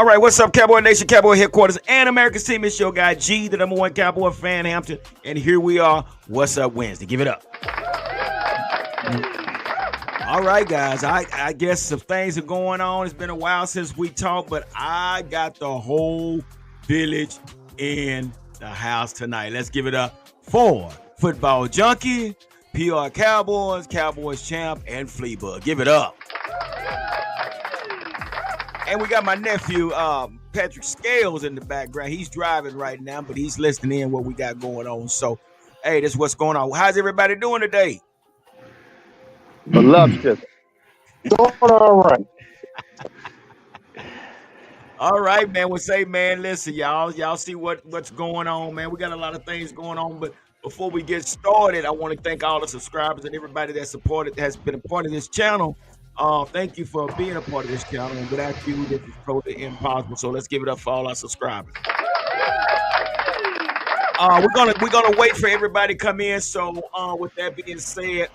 All right, what's up, Cowboy Nation, Cowboy Headquarters, and America's team? It's your guy G, the number one Cowboy fan, Hampton, and here we are. What's up, Wednesday? Give it up. All right, guys. I guess some things are going on. It's been a while since we talked, but I got the whole village in the house tonight. Let's give it up for Football Junkie, PR Cowboys, Cowboys Champ, and Fleabug. Give it up. And we got my nephew, Patrick Scales, in the background. He's driving right now, but he's listening in what we got going on. So, hey, this is what's going on. How's everybody doing today? Voluptuous. Doing all right. All right, man. We'll say, man, listen, y'all see what's going on, man. We got a lot of things going on, but before we get started, I want to thank all the subscribers and everybody that has been a part of this channel. Thank you for being a part of this channel, and without you, this is totally impossible. So let's give it up for all our subscribers. We're gonna wait for everybody to come in. So with that being said,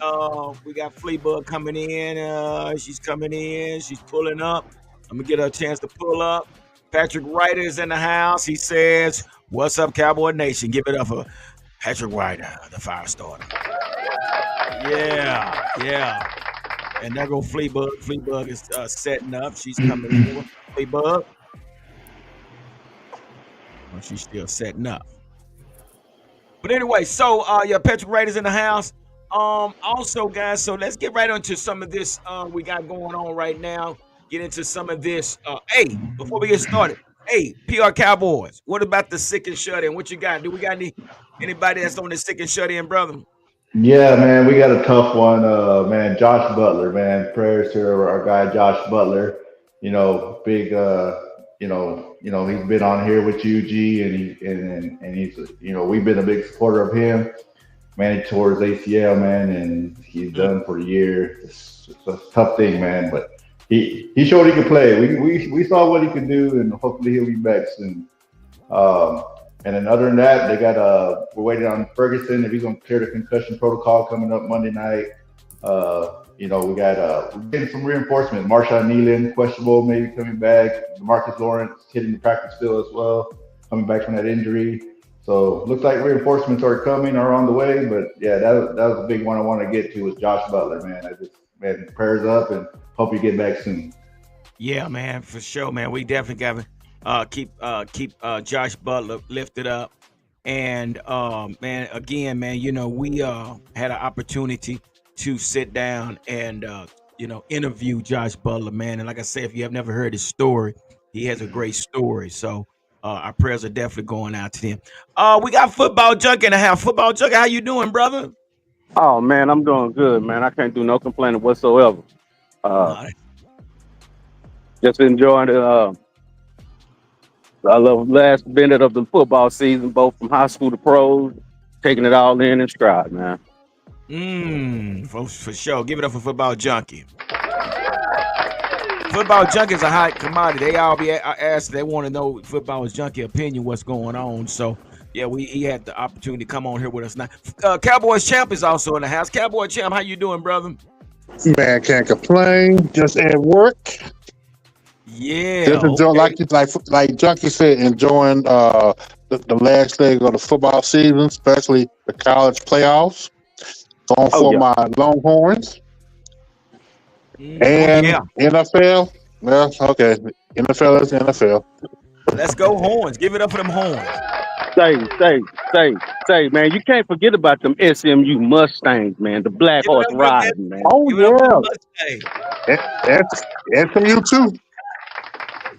we got Fleabug coming in. She's coming in. She's pulling up. I'm gonna get her a chance to pull up. Patrick Ryder is in the house. He says, "What's up, Cowboy Nation?" Give it up for Patrick Ryder, the fire starter. Yeah. And there go Fleabug. Fleabug is setting up. She's coming in. Fleabug. Oh, she's still setting up. But anyway, so Patrick Ryder's in the house. Also, guys, so let's get right into some of this we got going on right now. Get into some of this. Hey, before we get started, hey, PR Cowboys, what about the sick and shut in? What you got? Do we got anybody that's on the sick and shut in, brother? Yeah, man, we got a tough one. Man, Josh Butler, man. Prayers to our guy Josh Butler. You know, big. He's been on here with you, G, and he's we've been a big supporter of him. Man, he tore his ACL, man, and he's done for a year. It's a tough thing, man, but he showed he could play. We saw what he could do, and hopefully he'll be back soon. And then other than that, they got we're waiting on Ferguson if he's gonna clear the concussion protocol coming up Monday night. We got we're getting some reinforcements. Marshawn Nealon, questionable, maybe coming back. Marcus Lawrence hitting the practice field as well, coming back from that injury. So looks like reinforcements are on the way. But yeah, that was a big one I want to get to was Josh Butler, man. Prayers up and hope you get back soon. Yeah, man, for sure, man. We definitely got to keep Josh Butler lifted up. And man, again, man, we had an opportunity to sit down and interview Josh Butler, man. And like I said, if you have never heard his story, he has a great story. So our prayers are definitely going out to him. We got Football Junkie in the house. Football Junkie, how you doing, brother? Oh man, I'm doing good, man. I can't do no complaining whatsoever. Just enjoying the last minute of the football season, both from high school to pros, taking it all in stride, man. For sure. Give it up for Football Junkie. Football Junkie is a hot commodity. They all be asked. They want to know Football Junkie opinion, what's going on. So yeah, he had the opportunity to come on here with us now. Cowboys Champ is also in the house. Cowboy Champ, how you doing, brother? Man, can't complain. Just at work. Yeah. Just enjoy, like Junkie said, enjoying the last leg of the football season, especially the college playoffs. Going for my Longhorns. And NFL. Well, okay. NFL is NFL. Let's go Horns. Give it up for them Horns. Say, man, you can't forget about them SMU Mustangs, man. The Black Horse Riding, man. Oh, yeah. SMU too.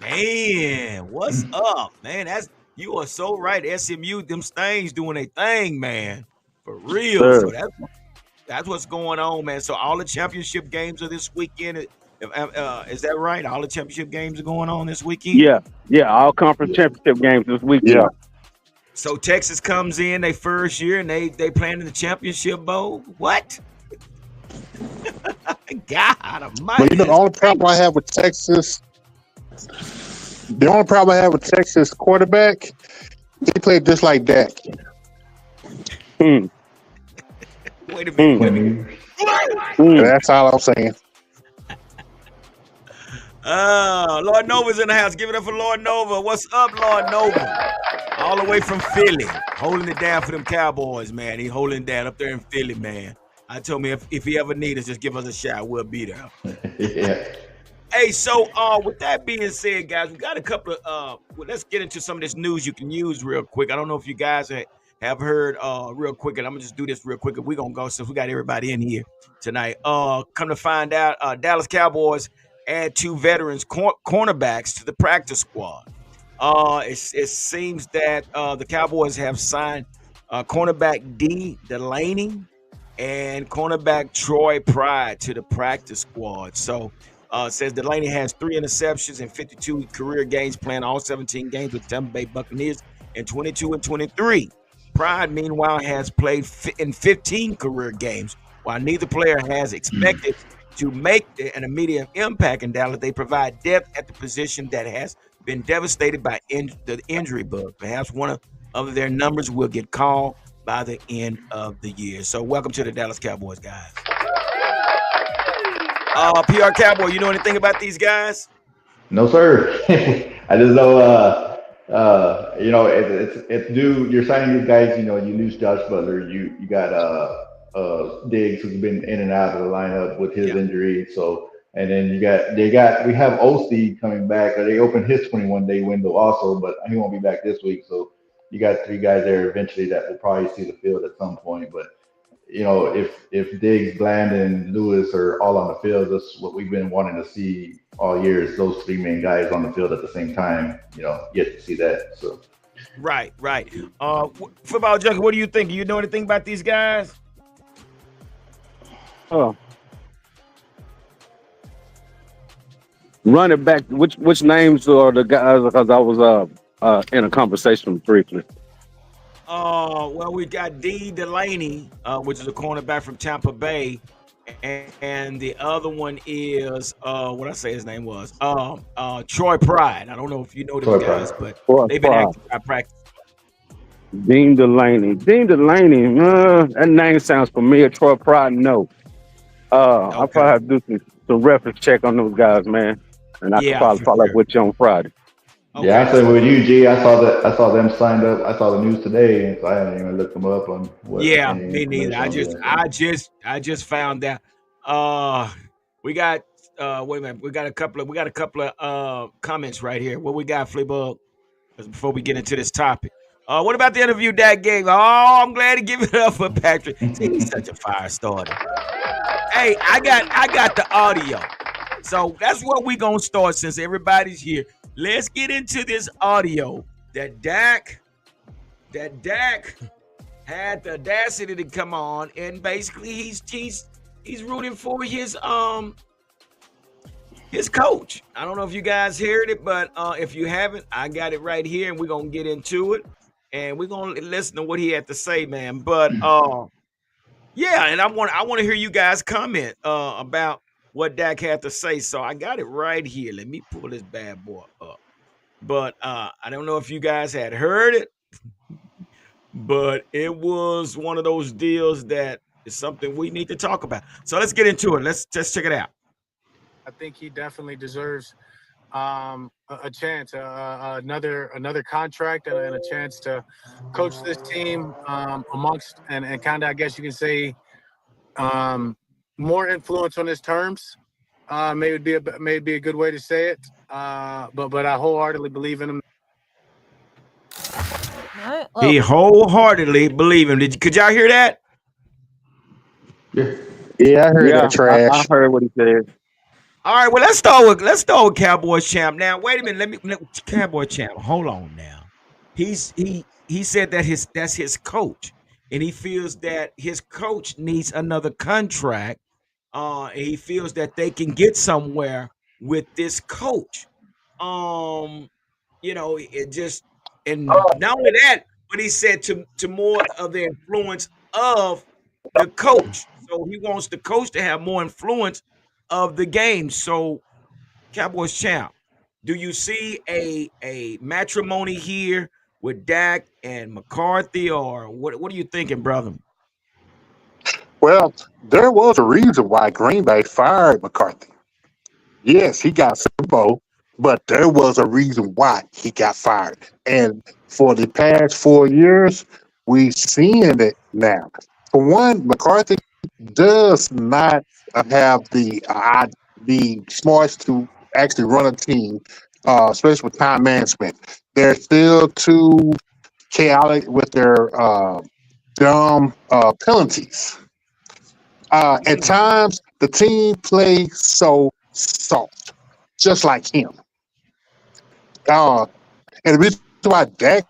Man, what's up, man? You are so right. SMU, them Stangs doing their thing, man. For real. Sure. So that's what's going on, man. So all the championship games are this weekend. Is that right? All the championship games are going on this weekend? Yeah, all conference championship games this weekend. Yeah. So Texas comes in their first year and they playing in the championship bowl. What? God almighty. But the only problem I have with Texas, quarterback, he played just like Dak. Wait a minute. That's all I'm saying. Lord Nova's in the house. Give it up for Lord Nova. What's up, Lord Nova? All the way from Philly, holding it down for them Cowboys, man. He holding it down up there in Philly, man. I told me if he ever need us, just give us a shot. We'll be there. Yeah. Hey, so with that being said, guys, we got a couple of well, let's get into some of this news you can use real quick. I don't know if you guys have heard real quick, and I'm gonna just do this real quick, and we're gonna go since we got everybody in here tonight. Come to find out, Dallas Cowboys add 2 veterans cornerbacks to the practice squad. It seems that the Cowboys have signed cornerback D. Delaney and cornerback Troy Pride to the practice squad. So says Delaney has 3 interceptions and 52 career games, playing all 17 games with Tampa Bay Buccaneers in 22 and 23. Pride, meanwhile, has played in 15 career games. While neither player has expected to make an immediate impact in Dallas, they provide depth at the position that has been devastated by the injury bug. Perhaps one of their numbers will get called by the end of the year. So welcome to the Dallas Cowboys, guys. PR Cowboy, you know anything about these guys? No, sir. I just know, it's due. You're signing these guys. You know, you lose Josh Butler. You got Diggs, who's been in and out of the lineup with his injury. So, and then we have Osteen coming back. They opened his 21-day window also, but he won't be back this week. So you got 3 guys there eventually that will probably see the field at some point. But you know, if Diggs, Bland, and Lewis are all on the field, that's what we've been wanting to see all year. Is those 3 main guys on the field at the same time. You know, get to see that. So. Right. Football Junkie, what do you think? Do you know anything about these guys? Oh, running back. Which names are the guys? Because I was in a conversation briefly. Well, we got D. Delaney, which is a cornerback from Tampa Bay, and the other one is what I say his name was Troy Pride. I don't know if you know those guys, but they've been active by practice. Dean Delaney. That name sounds familiar. Troy Pride, no. I'll probably have to do some reference check on those guys, man, and I can probably follow up with you on Friday. Okay. Yeah, I said with you, G. I saw them signed up. I saw the news today, and so I haven't even looked them up on what. Yeah, me neither. I just found that. We got wait a minute. We got a couple of comments right here. What we got, Fleabug? Before we get into this topic. What about the interview Dak gave? Oh, I'm glad to give it up for Patrick. See, he's such a fire starter. Hey, I got the audio. So that's what we're gonna start since everybody's here. Let's get into this audio that Dak had the audacity to come on, and basically he's rooting for his coach. I don't know if you guys heard it, but if you haven't, I got it right here, and we're gonna get into it, and we're gonna listen to what he had to say, man. But yeah, and I want to hear you guys comment about what Dak had to say. So I got it right here. Let me pull this bad boy up. But I don't know if you guys had heard it, but it was one of those deals that is something we need to talk about. So let's get into it. Let's check it out. I think he definitely deserves a chance, another contract, and a chance to coach this team amongst and kind of, I guess you can say, more influence on his terms. Maybe be a good way to say it. But I wholeheartedly believe in him. He wholeheartedly believe him. Could y'all hear that? Yeah, I heard that trash. I heard what he said. All right, well, let's start with Cowboys champ. Now, wait a minute. Let me Cowboy champ. Hold on now. He said that that's his coach, and he feels that his coach needs another contract. And he feels that they can get somewhere with this coach. It just, and not only that, but he said to more of the influence of the coach. So he wants the coach to have more influence of the game. So, Cowboys champ, do you see a matrimony here with Dak and McCarthy, or what are you thinking, brother? Well, there was a reason why Green Bay fired McCarthy. Yes, he got Super Bowl, but there was a reason why he got fired. And for the past 4 years, we seeing it now. For one, McCarthy does not have the smarts to actually run a team, especially with time management. They're still too chaotic with their dumb penalties. At Mm. times, the team plays so soft, just like him. And the reason why Dak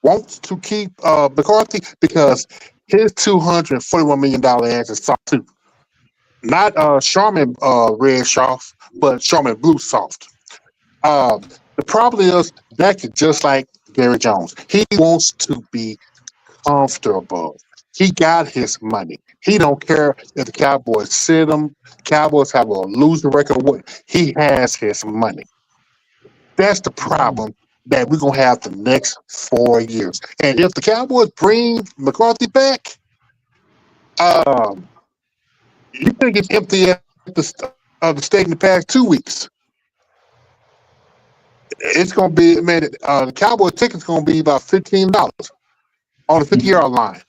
wants to keep McCarthy because his $241 million ass is soft too. Not Charmin red soft, but Charmin blue soft. Uh, the problem is Dak is just like Gary Jones. He wants to be comfortable. He got his money. He don't care if the Cowboys sit him. Cowboys have a losing record. What he has his money. That's the Mm. problem that we're gonna have the next 4 years. And if the Cowboys bring McCarthy back, um, you think it's empty at the state in the past 2 weeks. It's gonna be man. The Cowboy ticket's gonna be about $15 on the 50-yard line.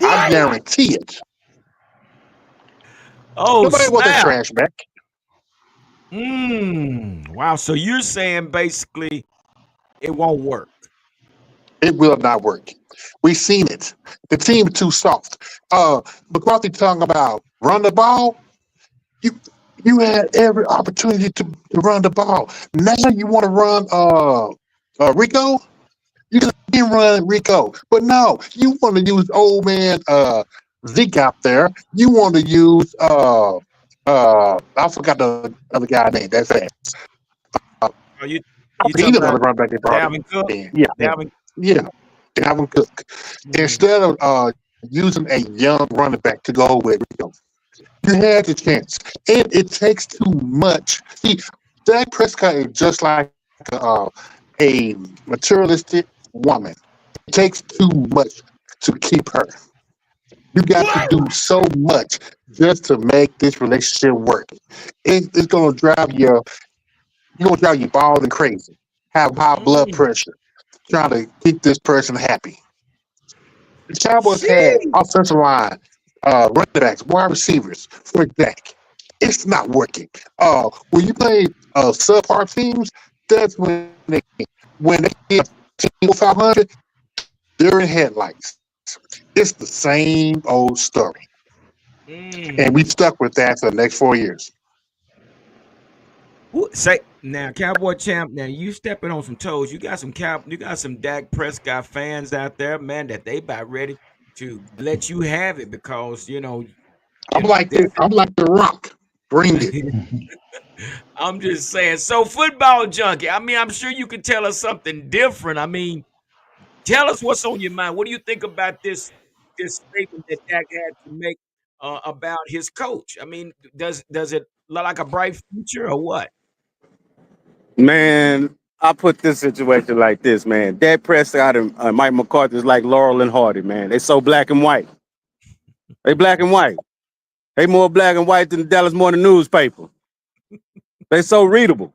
I What? guarantee it. Oh Nobody want that snap! trash back. Wow. So you're saying basically it won't work? It will not work. We've seen it. The team is too soft. McCarthy talking about run the ball. You you had every opportunity to run the ball. Now you want to run Rico? You can run Rico. But no, you want to use old man Zeke out there. You want to use I forgot the other guy name. That's it. Are you I you think he's talking about another run back they brought Dalvin Cook? in. Yeah, him. Dalvin. Yeah. Dalvin Cook. Mm. Instead of using a young running back to go with Rico. You had the chance. And it takes too much. See, Dak Prescott is just like a materialistic woman. It takes too much to keep her. You got to What? do so much just to make this relationship work. It's gonna drive you're gonna drive you bald and crazy. Have high blood Mm. pressure, trying to keep this person happy. The Cowboys had Sheesh. offensive line, running backs, wide receivers for Dak. It's not working. When you play subpar teams, that's when they get team 500, they're in headlights. It's the same old story, and we Mm. stuck with that for the next 4 years. Say now, Cowboy champ. Now you stepping on some toes. You got some Dak Prescott fans out there, man, that they about ready to let you have it because I'm like this this. I'm like the Rock. Bring it. is. I'm just saying. So football junkie. I mean, I'm sure you could tell us something different. I mean, tell us what's on your mind. What do you think about this statement that Dak had to make about his coach? I mean, does it look like a bright future or what? Man, I put this situation like this, man. Dak Prescott and Mike McCarthy is like Laurel and Hardy, man. They so black and white. They black and white. They more black and white than the Dallas Morning newspaper. They so readable.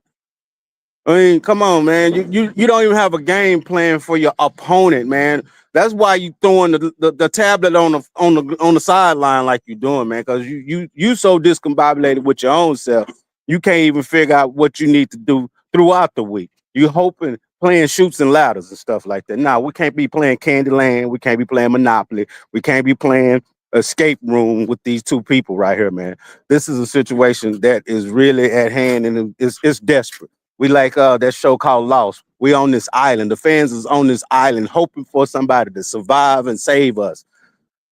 I mean, come on, man. You don't even have a game plan for your opponent, man. That's why you throwing the tablet on the sideline like you doing, man. Because you so discombobulated with your own self, you can't even figure out what you need to do throughout the week. You hoping playing shoots and ladders and stuff like that. Nah, we can't be playing Candyland. We can't be playing Monopoly. We can't be playing Escape Room with these two people right here, man. This is a situation that is really at hand and it's desperate. We like that show called Lost. We on this island. The fans is on this island hoping for somebody to survive and save us.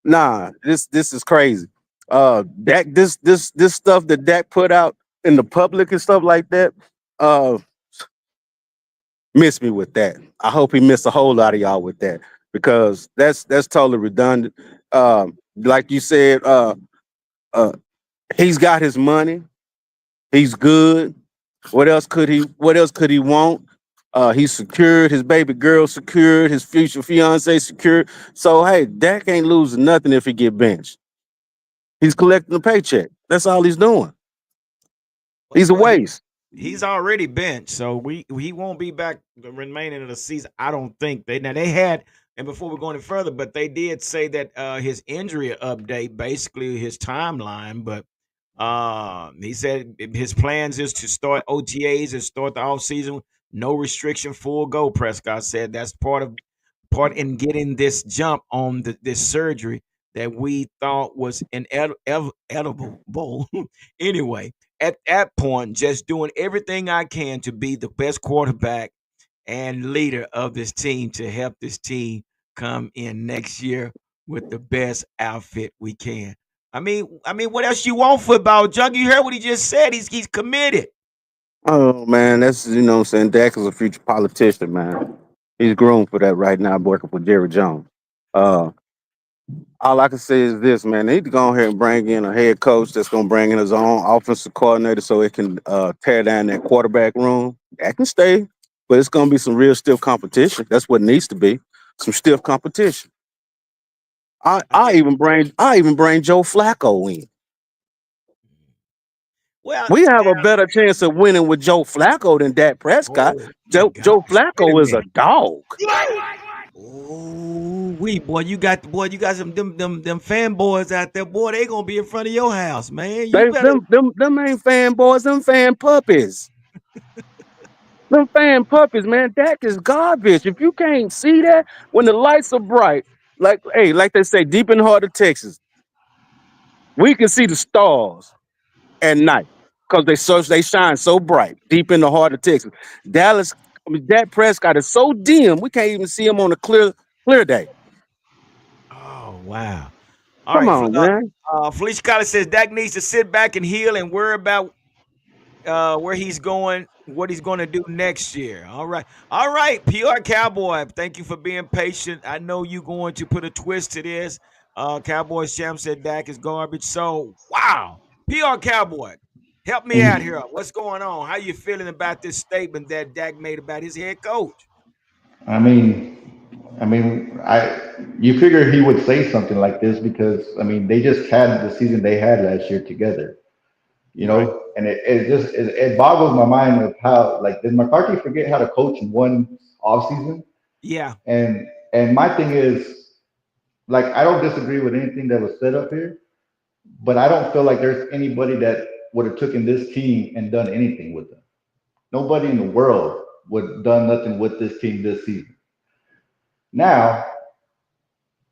Nah, this is crazy. Dak, this stuff that Dak put out in the public and stuff like that, uh, miss me with that. I hope he missed a whole lot of y'all with that because that's totally redundant. Like you said, uh, he's got his money. He's good. What else could he want? He's secured, his baby girl secured, his future fiance secured. So hey, Dak ain't losing nothing if he get benched. He's collecting a paycheck. That's all he's doing. He's a Well, waste. he's already benched, so he won't be back the remaining of the season. I don't think they had. And before we go any further, but they did say that his injury update, basically his timeline. But he said his plans is to start OTAs and start the off season, no restriction, full go. Prescott said that's part in getting this jump on this surgery that we thought was inevitable. Anyway, at that point, just doing everything I can to be the best quarterback and leader of this team to help this team come in next year with the best outfit we can. I mean, what else you want, football junk? You heard what he just said. He's committed. Oh man, that's what I'm saying. Dak is a future politician, man. He's groomed for that right now, working for Jerry Jones. Uh, all I can say is this, man. They need to go ahead and bring in a head coach that's going to bring in his own offensive coordinator so it can tear down that quarterback room. That can stay, but it's going to be some real stiff competition. That's what it needs to be. Some stiff competition. I, I I think. even bring I even bring Joe Flacco in. Well, We have a better chance of winning with Joe Flacco than Dak Prescott. oh my Joe gosh! Wait a Flacco is a minute. dog. Oh, you got them fanboys out there, boy. They gonna be in front of your house, man. You They better. them ain't fanboys, them fan puppies. Them fan puppies, man. Dak is garbage. If you can't see that when the lights are bright, like they say, deep in the heart of Texas, we can see the stars at night because they shine so bright deep in the heart of Texas. Dallas, Dak Prescott is so dim we can't even see him on a clear day. Oh wow! All Come right, on, man. Felicia Collins says Dak needs to sit back and heal and worry about where he's going, what he's going to do next year. All right, PR Cowboy. Thank you for being patient. I know you're going to put a twist to this. Cowboys champ said Dak is garbage. So wow, PR Cowboy, help me out here. What's going on? How you feeling about this statement that Dak made about his head coach? I mean, I you figure he would say something like this because I mean they just had the season they had last year together, Right. and it boggles my mind of how like did McCarthy forget how to coach in one off season? Yeah. And my thing is like I don't disagree with anything that was said up here, but I don't feel like there's anybody that would have taken this team and done anything with them. Nobody in the world would have done nothing with this team this season. Now,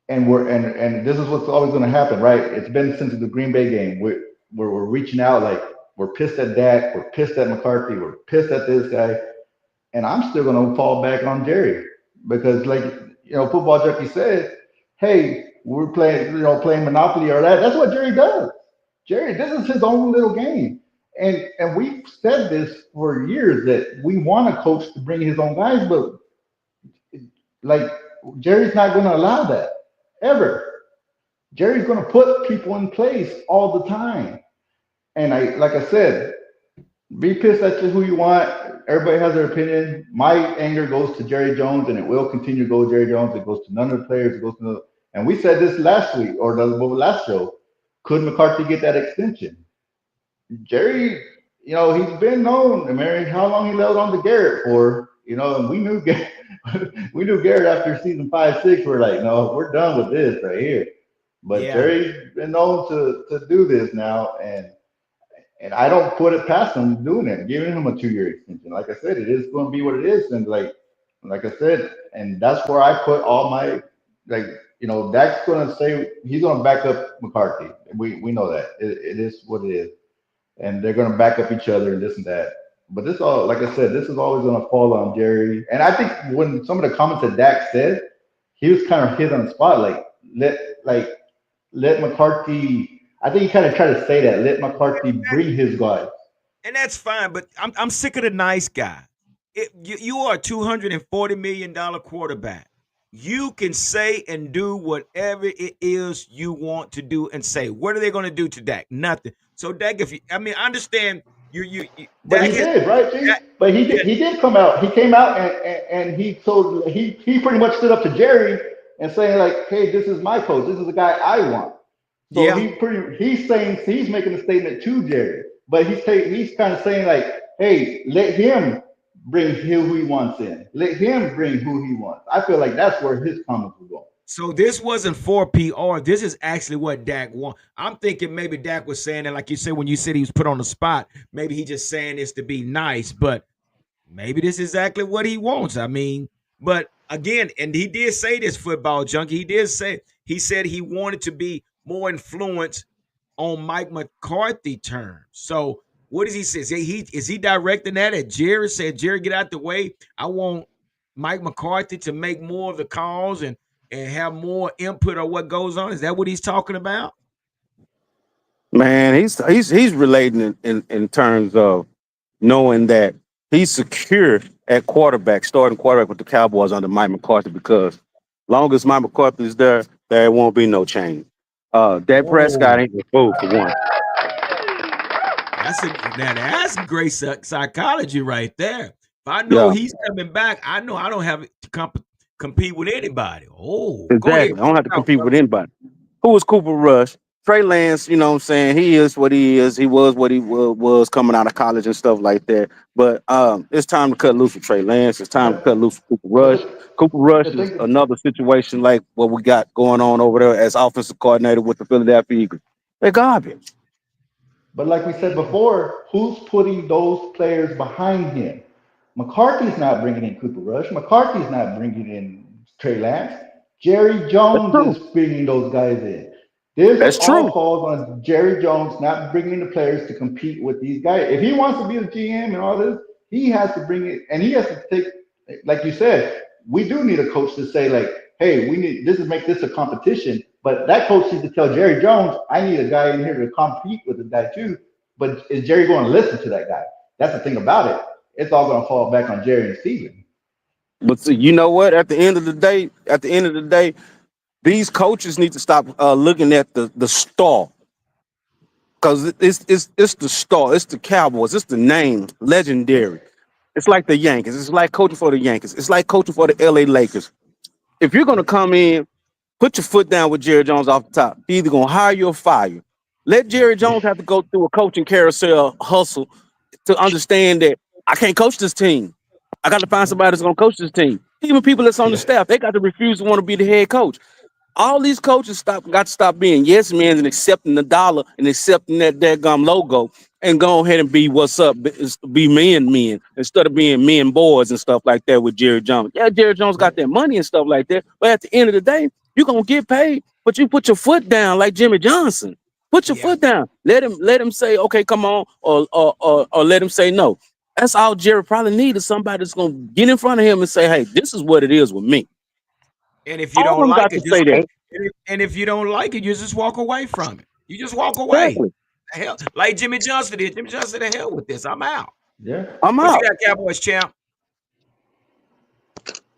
and this is what's always going to happen, right? It's been since the Green Bay game. We're reaching out like we're pissed at Dak, we're pissed at McCarthy, we're pissed at this guy, and I'm still going to fall back on Jerry because, like Football Junkie said, hey, we're playing, playing Monopoly or that. That's what Jerry does. Jerry, this is his own little game, and we've said this for years that we want a coach to bring his own guys, but like Jerry's not going to allow that ever. Jerry's going to put people in place all the time. And like I said, be pissed at who you want. Everybody has their opinion. My anger goes to Jerry Jones, and it will continue to go to Jerry Jones. It goes to none of the players. It goes to and we said this last week or the last show. Could McCarthy get that extension? Jerry, he's been known. I mean, how long he held on to Garrett for? And we knew we knew Garrett after season 5, 6. We're like, no, we're done with this right here. But Yeah. Jerry's been known to do this now, and I don't put it past him doing it, giving him a 2-year extension. Like I said, it is going to be what it is, and like I said, and that's where I put all my like. Dak's going to say he's going to back up McCarthy. We know that it is what it is, and they're going to back up each other and this and that. But this all, like I said, this is always going to fall on Jerry. And I think when some of the comments that Dak said, he was kind of hit on the spot, let like let McCarthy. I think he kind of tried to say that let McCarthy bring his guys. And that's fine, but I'm sick of the nice guy. You are a $240 million quarterback. You can say and do whatever it is you want to do and say. What are they going to do to Dak? Nothing. So Dak, I understand you But Dak he has did, right, G? Dak, But he yeah, did. He did come out. He came out and he told he pretty much stood up to Jerry and saying like, "Hey, this is my coach. This is the guy I want." So yeah, he's saying he's making a statement to Jerry. but he's kind of saying like, hey, let him bring who he wants in. Let him bring who he wants. I feel like that's where his comments were going. So this wasn't for PR. This is actually what Dak want. I'm thinking maybe Dak was saying that, like you said, when you said he was put on the spot, maybe he just saying this to be nice, but maybe this is exactly what he wants. I mean, but again, and he did say this, football junkie. He said he wanted to be more influenced on Mike McCarthy terms. So what does he say? Is he directing that at Jerry? Said, Jerry, get out the way. I want Mike McCarthy to make more of the calls and have more input on what goes on. Is that what he's talking about? Man, he's relating in terms of knowing that he's secure at quarterback, starting quarterback with the Cowboys under Mike McCarthy, because long as Mike McCarthy is there won't be no change. Dak Prescott ain't the fool for one. That's great psychology right there. If I know he's coming back, I know I don't have to compete with anybody. Exactly. I don't have to compete with anybody. Who was Cooper Rush? Trey Lance, you know what I'm saying? He is what he is. He was what he was coming out of college and stuff like that. But it's time to cut loose with Trey Lance. It's time to cut loose with Cooper Rush. Cooper Rush is another situation like what we got going on over there as offensive coordinator with the Philadelphia Eagles. They're garbage. But like we said before, who's putting those players behind him? McCarthy's not bringing in Cooper Rush. McCarthy's not bringing in Trey Lance. Jerry Jones is bringing those guys in. This all falls on Jerry Jones not bringing the players to compete with these guys. If he wants to be the GM and all this, he has to bring it, and he has to take, like you said, we do need a coach to say like, hey, we need this is make this a competition. But that coach needs to tell Jerry Jones, I need a guy in here to compete with this guy too. But is Jerry going to listen to that guy? That's the thing about it. It's all going to fall back on Jerry and Steven. But see, you know what? At the end of the day, these coaches need to stop looking at the star, because it's the star. It's the Cowboys. It's the name, legendary. It's like the Yankees. It's like coaching for the Yankees. It's like coaching for the LA Lakers. If you're gonna come in, put your foot down with Jerry Jones off the top. You're either gonna hire you or fire you. Let Jerry Jones have to go through a coaching carousel hustle to understand that I can't coach this team. I got to find somebody that's gonna coach this team. Even people that's on the staff, they got to refuse to want to be the head coach. All these coaches got to stop being yes men and accepting the dollar and accepting that daggum logo and go ahead and be what's up, be men instead of being men boys and stuff like that with Jerry Jones. Yeah, Jerry Jones got that money and stuff like that, but at the end of the day, you're gonna get paid, but you put your foot down like Jimmy Johnson. Put your foot down. Let him say, okay, come on, or let him say no. That's all Jerry probably needed. Somebody that's gonna get in front of him and say, hey, this is what it is with me. And if you don't like it, if you don't like it, you just walk away from it. You just walk away. Exactly. The hell, like Jimmy Johnson did. Jimmy Johnson said, "The hell with this. I'm out." Yeah, I'm out. You got, Cowboys champ?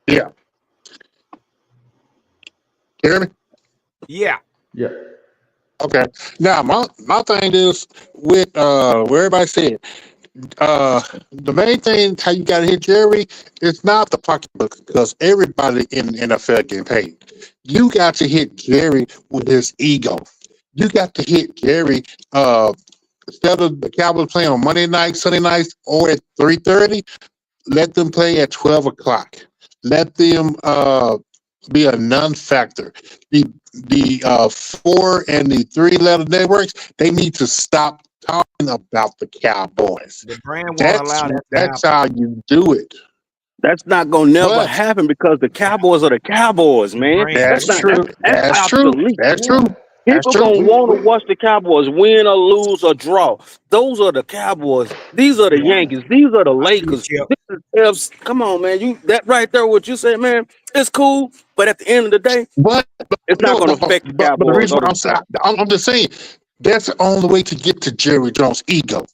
Yeah. Hear me? Yeah. Yeah. Okay. Now my thing is with where everybody said the main thing how you gotta hit Jerry is not the pocketbook, because everybody in the NFL getting paid. You got to hit Jerry with his ego. You got to hit Jerry instead of the Cowboys playing on Monday nights, Sunday nights, or at 3:30, let them play at 12 o'clock. Let them be a non-factor. The 4 and the 3-letter networks, they need to stop talking about the Cowboys. The brand won't allow that. That's how you do it. That's not gonna never happen, because the Cowboys are the Cowboys, man. That's true. That's true. That's true. People gonna want to watch the Cowboys win or lose or draw. Those are the Cowboys. These are the Yankees. These are the Lakers. Come on, man. You that right there, what you said, man. It's cool, but at the end of the day, it's not going to affect the Cowboys. But the reason I'm just saying, that's the only way to get to Jerry Jones' ego.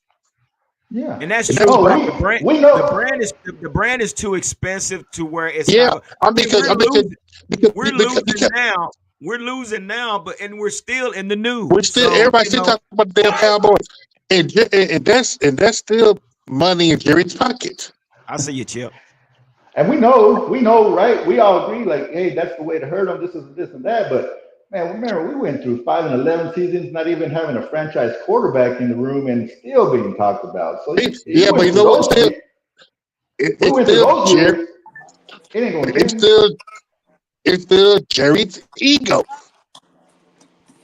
Yeah, and that's true. The brand is too expensive to where it's. We're losing now, but we're still in the news. We're still everybody still talking about the damn Cowboys, and that's still money in Jerry's pocket. I see you, Chip. And we know, right? We all agree, like, hey, that's the way to hurt them. This is this and that. But Man, remember we went through 5 and 11 seasons, not even having a franchise quarterback in the room, and still being talked about. So you Yeah, but went you through know what? those Still, years. We it's went through still those Jerry. years. It ain't gonna It's change. still it's still Jerry's ego.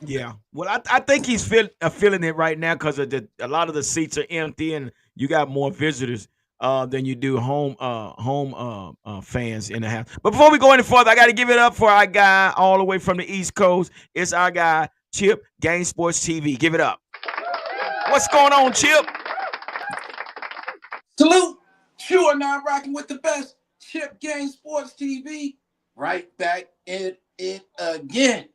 Yeah. Well, I think he's feeling it right now because of a lot of the seats are empty and you got more visitors than you do home fans in the house. But before we go any further, I got to give it up for our guy all the way from the East Coast. It's our guy Chip, Game Sports TV. Give it up. What's going on, Chip? Salute. You are now rocking with the best. Chip Game Sports TV. Right back in it again.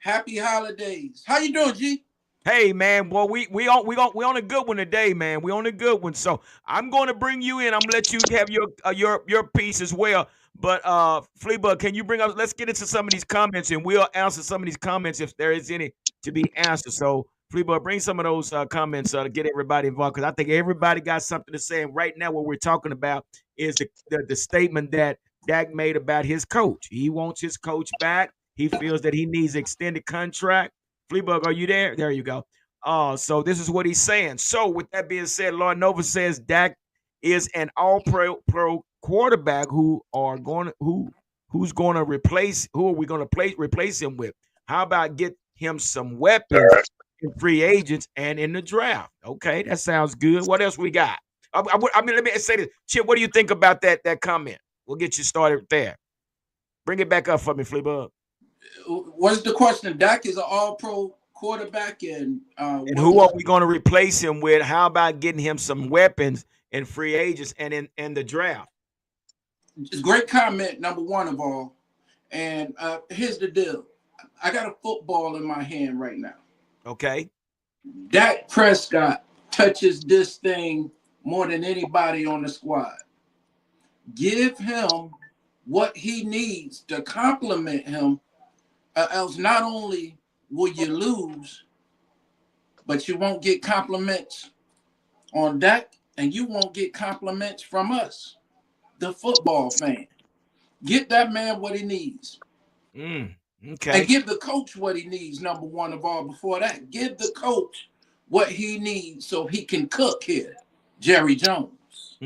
Happy holidays. How you doing, G? Hey man, boy, we on a good one today, man. We on a good one. So I'm going to bring you in. I'm gonna let you have your piece as well. But Fleabug, can you bring up? Let's get into some of these comments, and we'll answer some of these comments if there is any to be answered. So Fleabug, bring some of those comments to get everybody involved because I think everybody got something to say. And right now, what we're talking about is the statement that Dak made about his coach. He wants his coach back. He feels that he needs extended contract. Fleabug, are you there? There you go. So this is what he's saying. So with that being said, Lord Nova says Dak is an all-pro quarterback who's going to replace who are we going to replace him with? How about get him some weapons in free agents and in the draft? Okay, that sounds good. What else we got? I mean, let me say this, Chip. What do you think about that comment? We'll get you started there. Bring it back up for me, Fleabug. What's the question? Dak is an all-pro quarterback, and And who are we going to replace him with? How about getting him some weapons in free agents and in the draft? It's great comment, number one of all. And here's the deal. I got a football in my hand right now. Okay. Dak Prescott touches this thing more than anybody on the squad. Give him what he needs to complement him, else not only will you lose, but you won't get compliments on Dak, and you won't get compliments from us, the football fan. Get that man what he needs. Okay. And give the coach what he needs, number one of all. Before that, give the coach what he needs so he can cook here, Jerry Jones.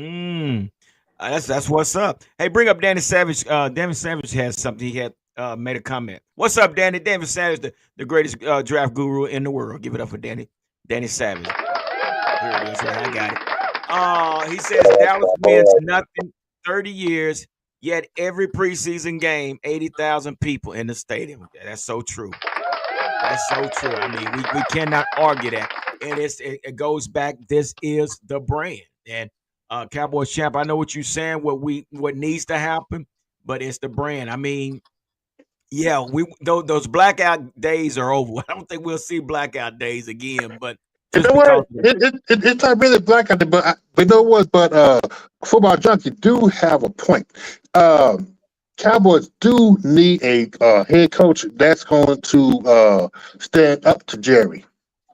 That's what's up. Hey, bring up Danny Savage. Danny Savage has something. He had made a comment. What's up, Danny? Danny Savage, the greatest draft guru in the world. Give it up for Danny. Danny Savage. Here it is. Right, I got it. He says Dallas wins nothing 30 years, yet every preseason game, 80,000 people in the stadium. That's so true. That's so true. I mean, we cannot argue that. And it goes back. This is the brand. And Cowboys champ, I know what you're saying, what needs to happen, but it's the brand. I mean, yeah, those blackout days are over. I don't think we'll see blackout days again, but You just know what? because of the It's not really black out there, but you know what? But football junkie do have a point. Cowboys do need a head coach that's going to stand up to Jerry.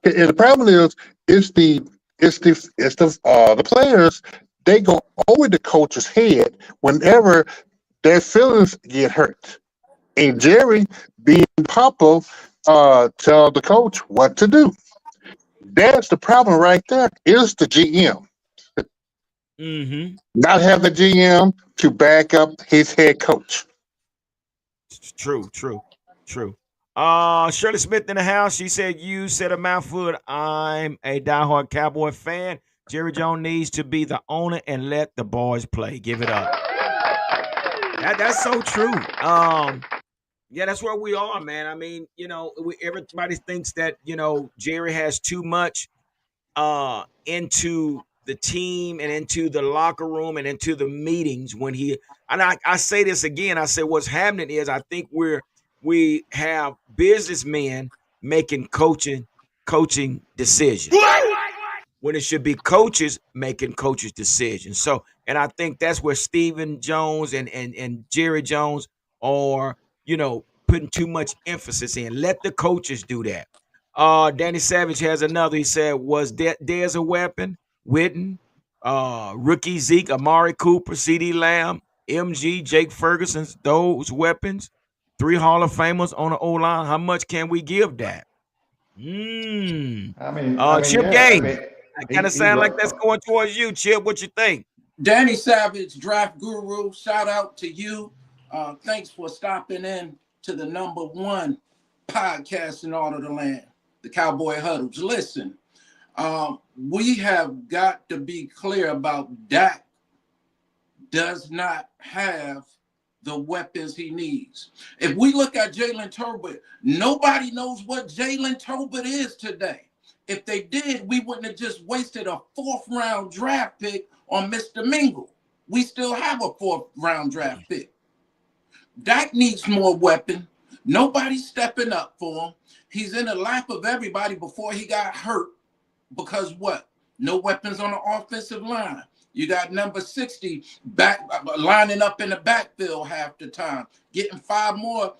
And the problem is, it's the the players. They go over the coach's head whenever their feelings get hurt. And Jerry, being Papa, tell the coach what to do. That's the problem right there. Is the GM not have the GM to back up his head coach? True, true, true. Shirley Smith in the house. She said, "You said a mouthful. I'm a diehard Cowboy fan. Jerry Jones needs to be the owner and let the boys play. Give it up." That's so true. Yeah, that's where we are, man. I mean, everybody thinks that Jerry has too much into the team and into the locker room and into the meetings when I say this again, I say what's happening is I think we have businessmen making coaching decisions when it should be coaches making coaches decisions. So, and I think that's where Stephen Jones and Jerry Jones are, putting too much emphasis in. Let the coaches do that. Danny Savage has another. He said, was there's a weapon? Witten, rookie Zeke, Amari Cooper, CD Lamb, MG, Jake Ferguson's those weapons. 3 Hall of Famers on the O line. How much can we give that? Chip Yeah. I Game. mean, I kind of he's sound like right. that's going towards you, Chip. What you think? Danny Savage, Draft Guru, shout out to you. Thanks for stopping in to the #1 podcast in all of the land, the Cowboy Huddles. Listen, we have got to be clear about Dak does not have the weapons he needs. If we look at Jalen Tolbert, nobody knows what Jalen Tolbert is today. If they did, we wouldn't have just wasted a 4th-round draft pick on Mr. Mingle. We still have a 4th-round draft pick. Dak needs more weapon. Nobody's stepping up for him. He's in the lap of everybody before he got hurt because what? No weapons on the offensive line. You got number 60 back lining up in the backfield half the time, getting 5 more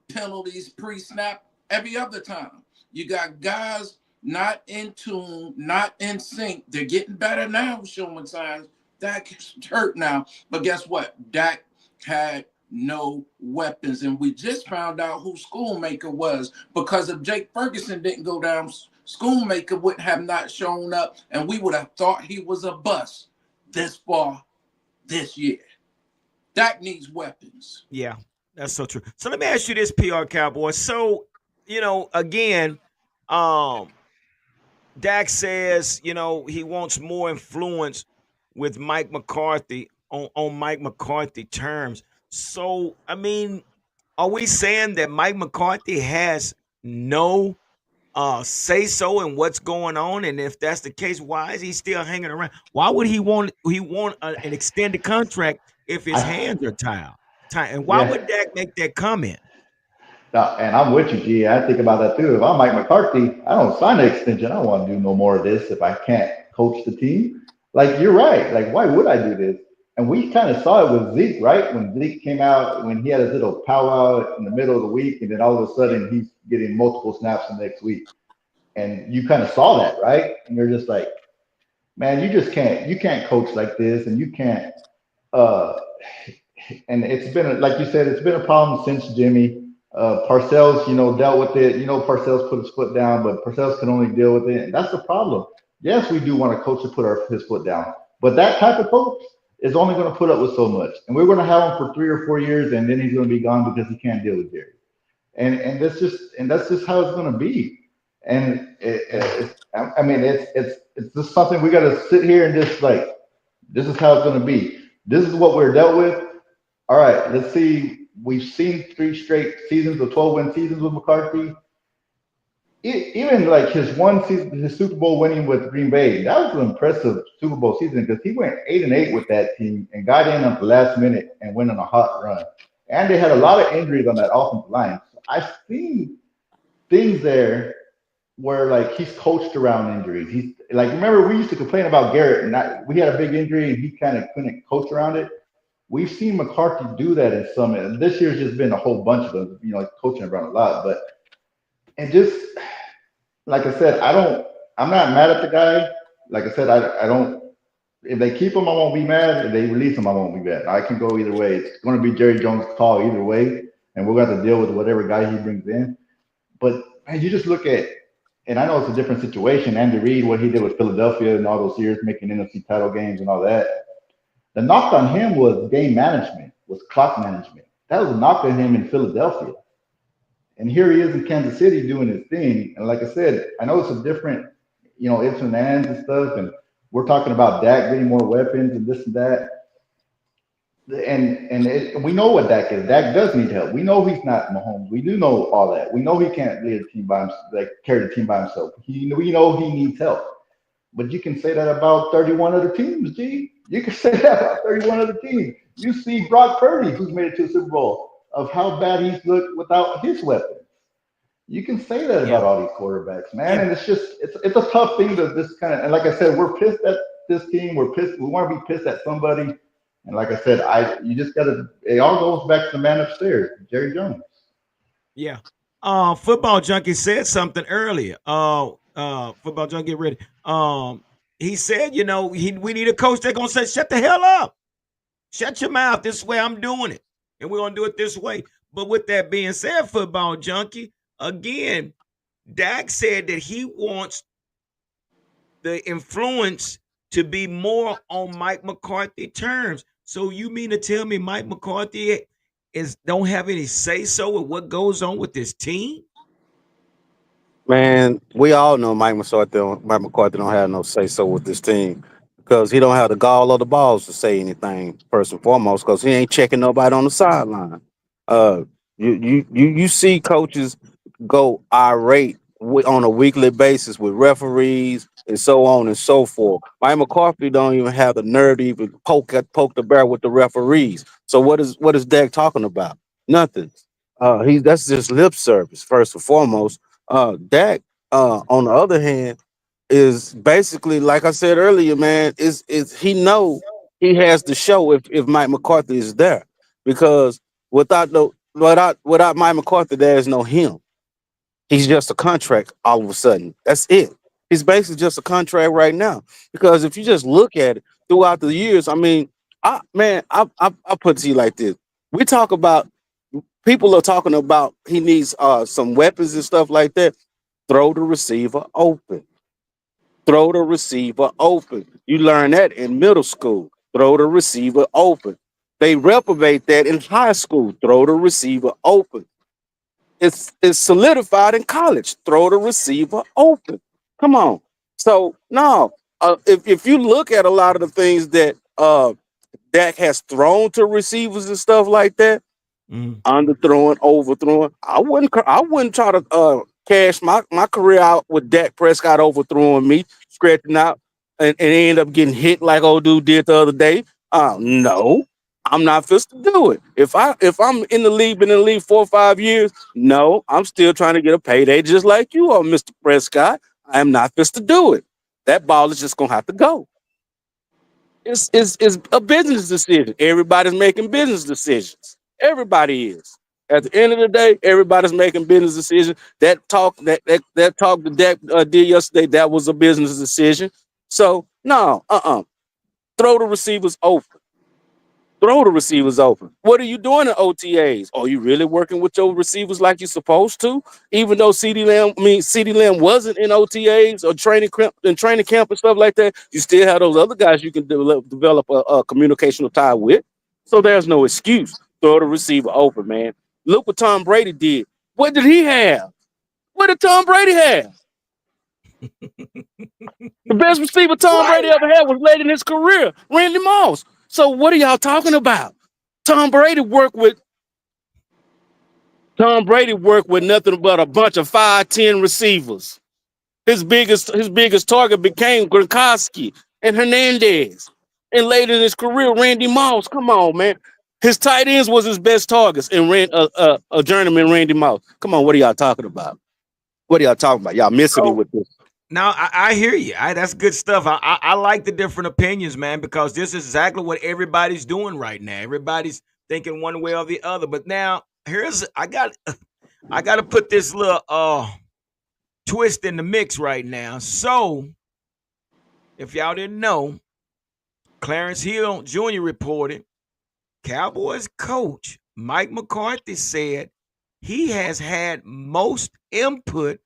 penalties pre-snap every other time. You got guys not in tune, not in sync. They're getting better now, showing signs. Dak's hurt now, but guess what? Dak had no weapons, and we just found out who Schoolmaker was because if Jake Ferguson didn't go down, Schoolmaker wouldn't have not shown up, and we would have thought he was a bust this far this year. Dak needs weapons. Yeah, that's so true. So let me ask you this, PR Cowboy. So, again, Dak says, he wants more influence with Mike McCarthy on Mike McCarthy terms. So, I mean, are we saying that Mike McCarthy has no say so in what's going on? And if that's the case, why is he still hanging around? Why would he want an extended contract if his I, hands are tied? And why yeah. would Dak make that comment? And I'm with you, G. I think about that too. If I'm Mike McCarthy, I don't sign an extension. I don't want to do no more of this if I can't coach the team. Like, you're right. Like, why would I do this? And we kind of saw it with Zeke, right? When Zeke came out, when he had his little powwow in the middle of the week, and then all of a sudden he's getting multiple snaps the next week. And you kind of saw that, right? And you're just like, man, you can't coach like this, and you can't. Uh, and it's been, like you said, it's been a problem since Jimmy. Parcells, dealt with it. Parcells put his foot down, but Parcells can only deal with it. And that's the problem. Yes, we do want a coach to put his foot down, but that type of coach is only going to put up with so much. And we're going to have him for 3 or 4 years, and then he's going to be gone because he can't deal with Jerry. And that's just how it's going to be. And it's just something we got to sit here and just like, this is how it's going to be. This is what we're dealt with. All right, let's see. We've seen 3 straight seasons of 12-win seasons with McCarthy. Even like his one season, his Super Bowl winning with Green Bay, that was an impressive Super Bowl season because he went 8-8 with that team and got in at the last minute and went on a hot run. And they had a lot of injuries on that offensive line. So I've seen things there where like he's coached around injuries. He's like, remember we used to complain about Garrett and we had a big injury and he kind of couldn't coach around it. We've seen McCarthy do that in some, and this year's just been a whole bunch of them, coaching around a lot. But and just like I said, I'm not mad at the guy. Like I said, I don't. If they keep him, I won't be mad. If they release him, I won't be mad. I can go either way. It's going to be Jerry Jones' call either way, and we're going to have to deal with whatever guy he brings in. But man, you just look at, and I know it's a different situation. Andy Reid, what he did with Philadelphia and all those years, making NFC title games and all that. The knock on him was game management, was clock management. That was a knock on him in Philadelphia. And here he is in Kansas City doing his thing. And like I said, I know it's a different, ifs and ands and stuff. And we're talking about Dak getting more weapons and this and that. And we know what Dak is. Dak does need help. We know he's not Mahomes. We do know all that. We know he can't lead a team by himself, like carry the team by himself. We know he needs help. But you can say that about 31 other teams, G. You can say that about 31 other teams. You see Brock Purdy, who's made it to the Super Bowl, of how bad he's looked without his weapons. You can say that about all these quarterbacks, man. Yeah. And it's a tough thing to this kind of, and like I said, we're pissed at this team. We're pissed. We want to be pissed at somebody. And like I said, you just gotta, it all goes back to the man upstairs, Jerry Jones. Yeah. Football Junkie said something earlier. Football Junkie, get ready. He said, we need a coach that's gonna say, shut the hell up. Shut your mouth. This way I'm doing it. And we're gonna do it this way. But with that being said, football junkie, again, Dak said that he wants the influence to be more on Mike McCarthy terms. So you mean to tell me Mike McCarthy don't have any say so with what goes on with this team? Man, we all know Mike McCarthy don't have no say so with this team because he don't have the gall or the balls to say anything first and foremost because he ain't checking nobody on the sideline. Uh, you see coaches go irate on a weekly basis with referees and so on and so forth. Mike McCarthy don't even have the nerve to even poke the bear with the referees. So what is Dak talking about? Nothing. That's just lip service first and foremost. Dak, on the other hand, is basically like I said earlier, man. Is he know he has to show if Mike McCarthy is there because without Mike McCarthy, there is no him. He's just a contract all of a sudden. That's it. He's basically just a contract right now because if you just look at it throughout the years, I mean, I put it to you like this: we talk about people are talking about he needs some weapons and stuff like that. Throw the receiver open. Throw the receiver open. You learn that in middle school. Throw the receiver open. They reprobate that in high school. Throw the receiver open. It's solidified in college. Throw the receiver open. Come on. So no, if you look at a lot of the things that Dak has thrown to receivers and stuff like that, Mm. underthrowing, overthrowing. I wouldn't try to cash my career out with Dak Prescott overthrowing me, scratching out, and end up getting hit like old dude did the other day. No, I'm not supposed to do it. If I'm in the league, been in the league 4 or 5 years, no, I'm still trying to get a payday just like you are, Mr. Prescott. I am not supposed to do it. That ball is just gonna have to go. It's a business decision. Everybody's making business decisions. Everybody is. At the end of the day, everybody's making business decisions. That talk that Dak did yesterday, that was a business decision. So no, throw the receivers open. Throw the receivers open. What are you doing in OTAs? Are you really working with your receivers like you're supposed to? Even though CD Lamb wasn't in OTAs or training camp and stuff like that, you still have those other guys you can develop a communicational tie with. So there's no excuse. Throw the receiver open, man. Look what Tom Brady did. What did he have? What did Tom Brady have? The best receiver Tom Brady ever had was late in his career, Randy Moss. So what are y'all talking about? Tom Brady worked with Tom Brady worked with nothing but a bunch of 5'10" receivers. His biggest target became Gronkowski and Hernandez. And later in his career, Randy Moss. Come on, man. His tight ends was his best targets, and a journeyman Randy Moss. Come on, what are y'all talking about? What are y'all talking about? Y'all missing me So with this. now I hear you. That's good stuff. I like the different opinions, man, because this is exactly what everybody's doing right now. Everybody's thinking one way or the other. But now I got to put this little twist in the mix right now. So if y'all didn't know, Clarence Hill Jr. reported Cowboys coach Mike McCarthy said he has had most input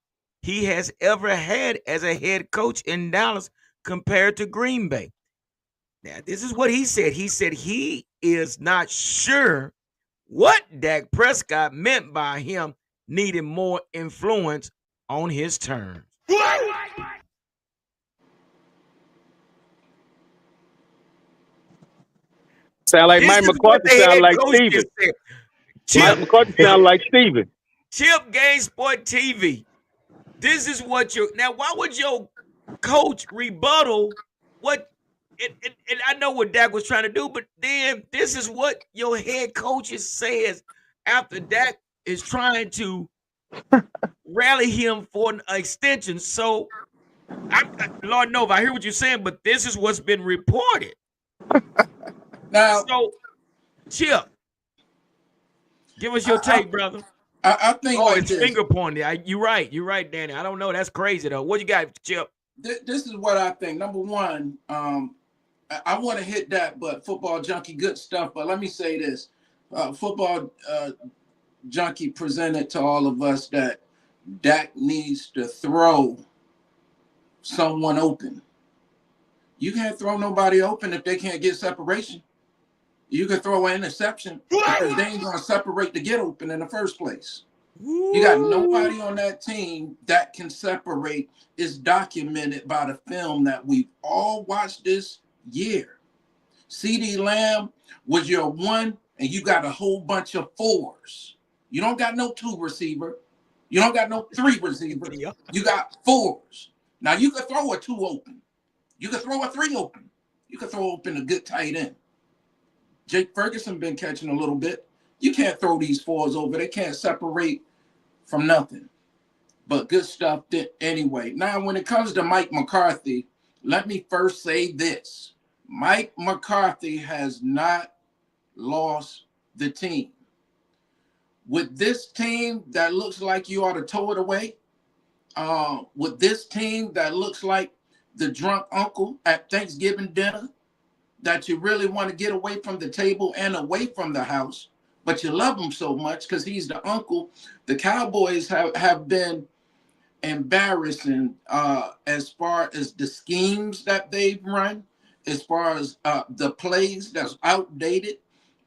he has ever had as a head coach in Dallas compared to Green Bay. Now, this is what he said. He said he is not sure what Dak Prescott meant by him needing more influence on his terms. Sound like This Mike is what McCarthy the sound head like coach Steven. just said. Mike Chip, McCarthy sound like Steven. Chip Game Sport TV. This is what your now. Why would your coach rebuttal what? And I know what Dak was trying to do, but then this is what your head coach says after Dak is trying to rally him for an extension. So, Lord knows, I hear what you're saying, but this is what's been reported. Now, So, Chip, give us your I, take, brother. I think Oh, like it's this. finger pointing. You're right. You're right, Danny. I don't know. That's crazy though. What you got, Chip? This is what I think. Number one, I want to hit that, but football junkie, good stuff. But let me say this: football Junkie presented to all of us that Dak needs to throw someone open. You can't throw nobody open if they can't get separation. You can throw an interception because they ain't going to separate to get open in the first place. You got nobody on that team that can separate. It's documented by the film that we've all watched this year. CeeDee Lamb was your one, and you got a whole bunch of fours. You don't got no two receiver. You don't got no three receivers. You got fours. Now, you can throw a two open. You can throw a three open. You can throw open a good tight end. Jake Ferguson been catching a little bit. You can't throw these fours over. They can't separate from nothing. But good stuff anyway. Now, when it comes to Mike McCarthy, let me first say this. Mike McCarthy has not lost the team. With this team that looks like you ought to tow it away, with this team that looks like the drunk uncle at Thanksgiving dinner, that you really want to get away from the table and away from the house, but you love him so much because he's the uncle. The Cowboys have been embarrassing as far as the schemes that they've run, as far as the plays that's outdated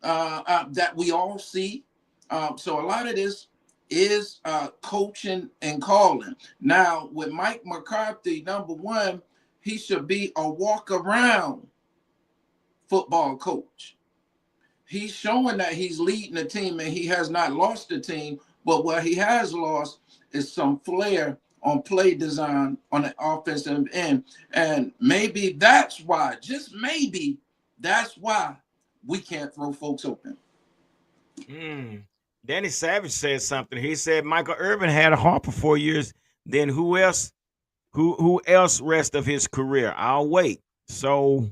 that we all see. So a lot of this is coaching and calling. Now, with Mike McCarthy, number one, he should be a walk-around football coach. He's showing that he's leading the team and he has not lost the team, but what he has lost is some flair on play design on the offensive end. And maybe that's why, just maybe, that's why we can't throw folks open. Danny Savage said something. He said Michael Irvin had a heart for 4 years. Then who else? Who else rest of his career? I'll wait. So,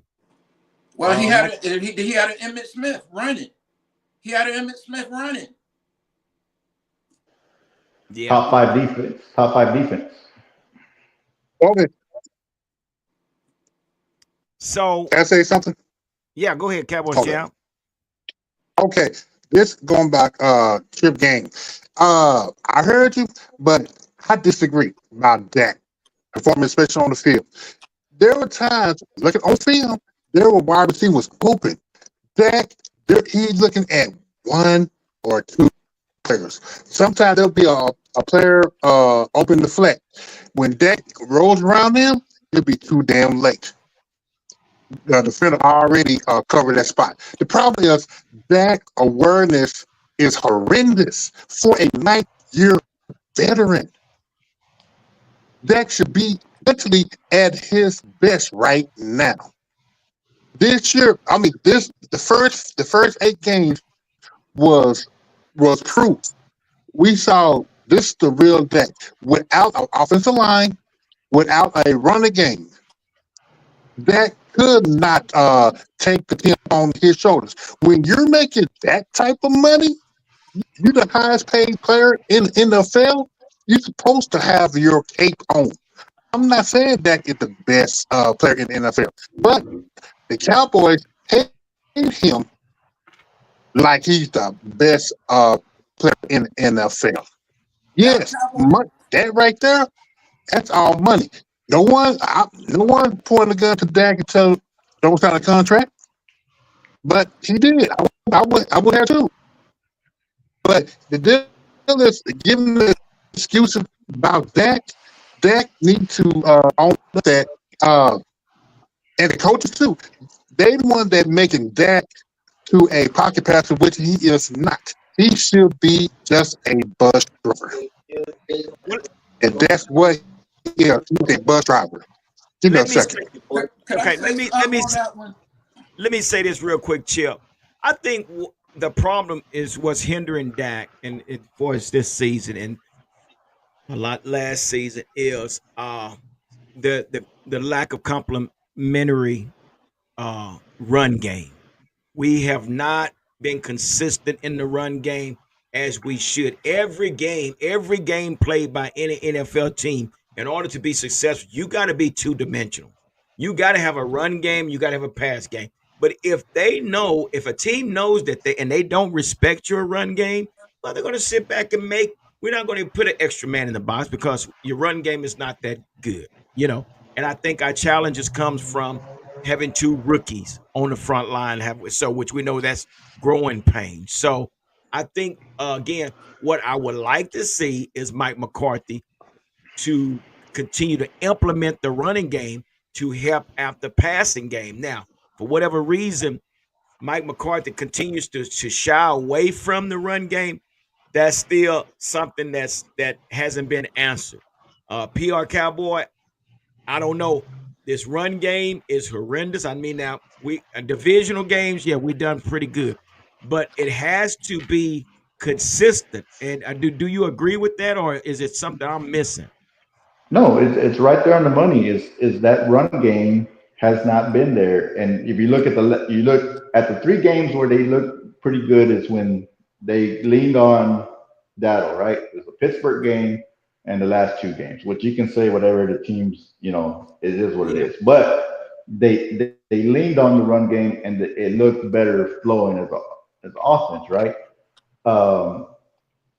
well, he had an Emmitt Smith running. Yeah. Top five defense. Okay. So, can I say something? Yeah, go ahead, Cowboys champ. Okay, this going back, Chip Gang. I heard you, but I disagree about that performance, especially on the field. There were times, looking on film, there were wide receivers open. Dak, he's looking at one or two players. Sometimes there'll be a player open the flat. When Dak rolls around them, it'll be too damn late. The defender already covered that spot. The problem is Dak awareness is horrendous for a 9-year veteran. Dak should be literally at his best right now. This year, the first 8 games was proof. We saw this the real Dak without an offensive line, without a running game. Dak could not take the team on his shoulders. When you're making that type of money, you're the highest paid player in the NFL. You're supposed to have your cape on. I'm not saying Dak is the best player in the NFL, but the Cowboys hate him like he's the best player in the NFL. Yes, that right there, that's all money. No one pointing the gun to Dak and tell him don't sign a contract, but he did. I would have too. But the deal is giving the excuse about Dak. Dak need to own that, and the coaches too. They the one that making Dak to a pocket passer, which he is not. He should be just a bus driver, and that's what he is. He's a bus driver. Give me a second. Okay, let me say this real quick, Chip. I think the problem is what's hindering Dak and for this season and a lot last season is the lack of complementary run game. We have not been consistent in the run game as we should. Every game played by any NFL team, in order to be successful, you got to be two-dimensional. You got to have a run game, you got to have a pass game. But if a team knows that they don't respect your run game, Well, they're going to sit back and make. We're not going to put an extra man in the box because your run game is not that good, you know. And I think our challenges comes from having two rookies on the front line, which we know that's growing pain. So I think again, what I would like to see is Mike McCarthy to continue to implement the running game to help out the passing game. Now, for whatever reason, Mike McCarthy continues to shy away from the run game. That's still something that hasn't been answered. PR Cowboy, I don't know. This run game is horrendous. I mean, now we divisional games, yeah, we done pretty good, but it has to be consistent. And do you agree with that, or is it something I'm missing? No, it's right there on the money. Is that run game has not been there, and if you look at you look at the three games where they look pretty good is when they leaned on Dattle, right? It was the Pittsburgh game and the last two games, which you can say whatever the teams, it is what it Yeah, is. But they leaned on the run game and it looked better flowing as offense, right? Um,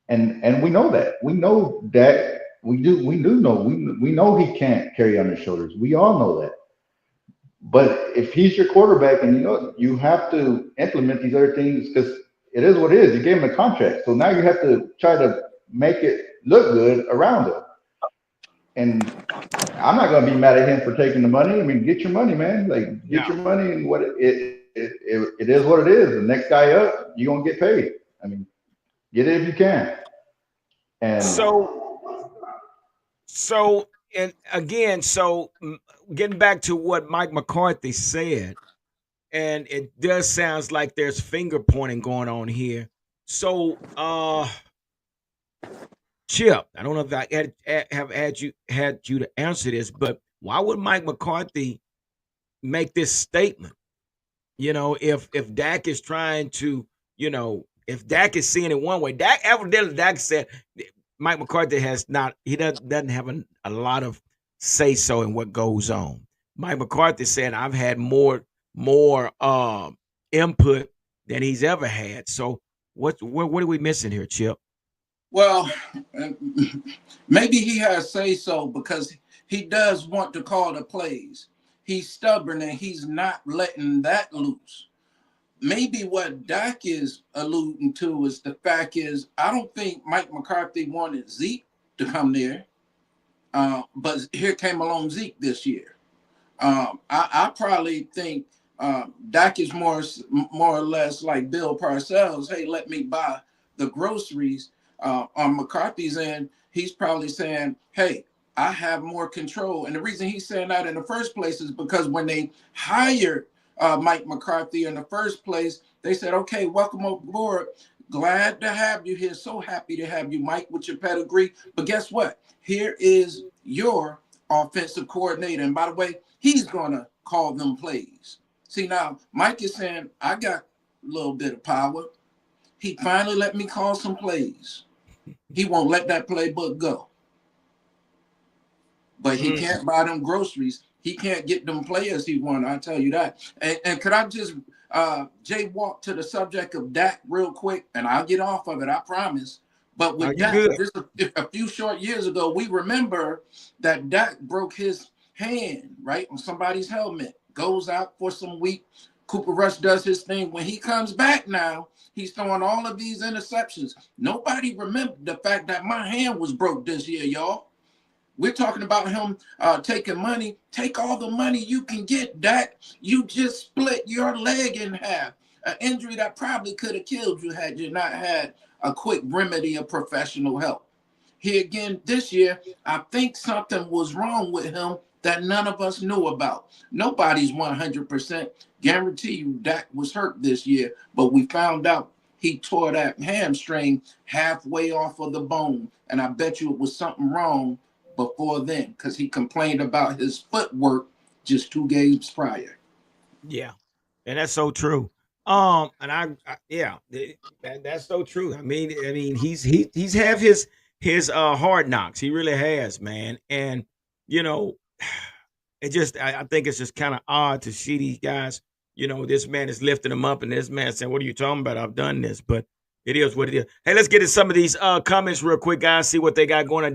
and we know that. We know that we do know we know he can't carry on his shoulders. We all know that. But if he's your quarterback and you have to implement these other things because it is what it is. You gave him a contract. So now you have to try to make it look good around him. And I'm not gonna be mad at him for taking the money. I mean, get your money, man. Like get yeah. your money and it is what it is. The next guy up, you're gonna get paid. I mean, get it if you can. And So So, and again, getting back to what Mike McCarthy said, and it does sounds like there's finger pointing going on here. So, Chip, I don't know if have had you to answer this, but why would Mike McCarthy make this statement? If Dak is trying to, if Dak is seeing it one way, Dak said Mike McCarthy has not. He doesn't have a lot of say so in what goes on. Mike McCarthy said, "I've had more input than he's ever had." So what are we missing here, Chip? Well, maybe he has say so because he does want to call the plays. He's stubborn and he's not letting that loose. Maybe what Dak is alluding to is the fact is I don't think Mike McCarthy wanted Zeke to come there, but here came along Zeke this year. I probably think Dak is more or less like Bill Parcells. Hey, let me buy the groceries. On McCarthy's end, he's probably saying, "Hey, I have more control." And the reason he's saying that in the first place is because when they hired Mike McCarthy in the first place, they said, "Okay, welcome aboard. Glad to have you here. So happy to have you, Mike, with your pedigree. But guess what? Here is your offensive coordinator. And by the way, he's going to call them plays." See, now Mike is saying, I got a little bit of power. He finally let me call some plays. He won't let that playbook go. But he can't buy them groceries. He can't get them players he want. I tell you that. And could I just jaywalk to the subject of Dak real quick? And I'll get off of it, I promise. But Are with you Dak, good? just a few short years ago, we remember that Dak broke his hand, right, on somebody's helmet, goes out for some week. Cooper Rush does his thing. When he comes back now, he's throwing all of these interceptions. Nobody remembered the fact that my hand was broke this year, y'all. We're talking about him taking money. Take all the money you can get, Dak. You just split your leg in half. An injury that probably could have killed you had you not had a quick remedy of professional help. Here again this year, I think something was wrong with him that none of us knew about. Nobody's 100% guarantee you Dak was hurt this year, but we found out he tore that hamstring halfway off of the bone. And I bet you it was something wrong before then because he complained about his footwork just 2 games prior. Yeah, and that's so true. And yeah, that's so true. I mean, he's have his hard knocks. He really has, man. And you know, I think it's just kind of odd to see these guys. This man is lifting them up, and this man saying, "What are you talking about? I've done this." But It is what it is. Hey, let's get to some of these comments real quick, guys. See what they got going on.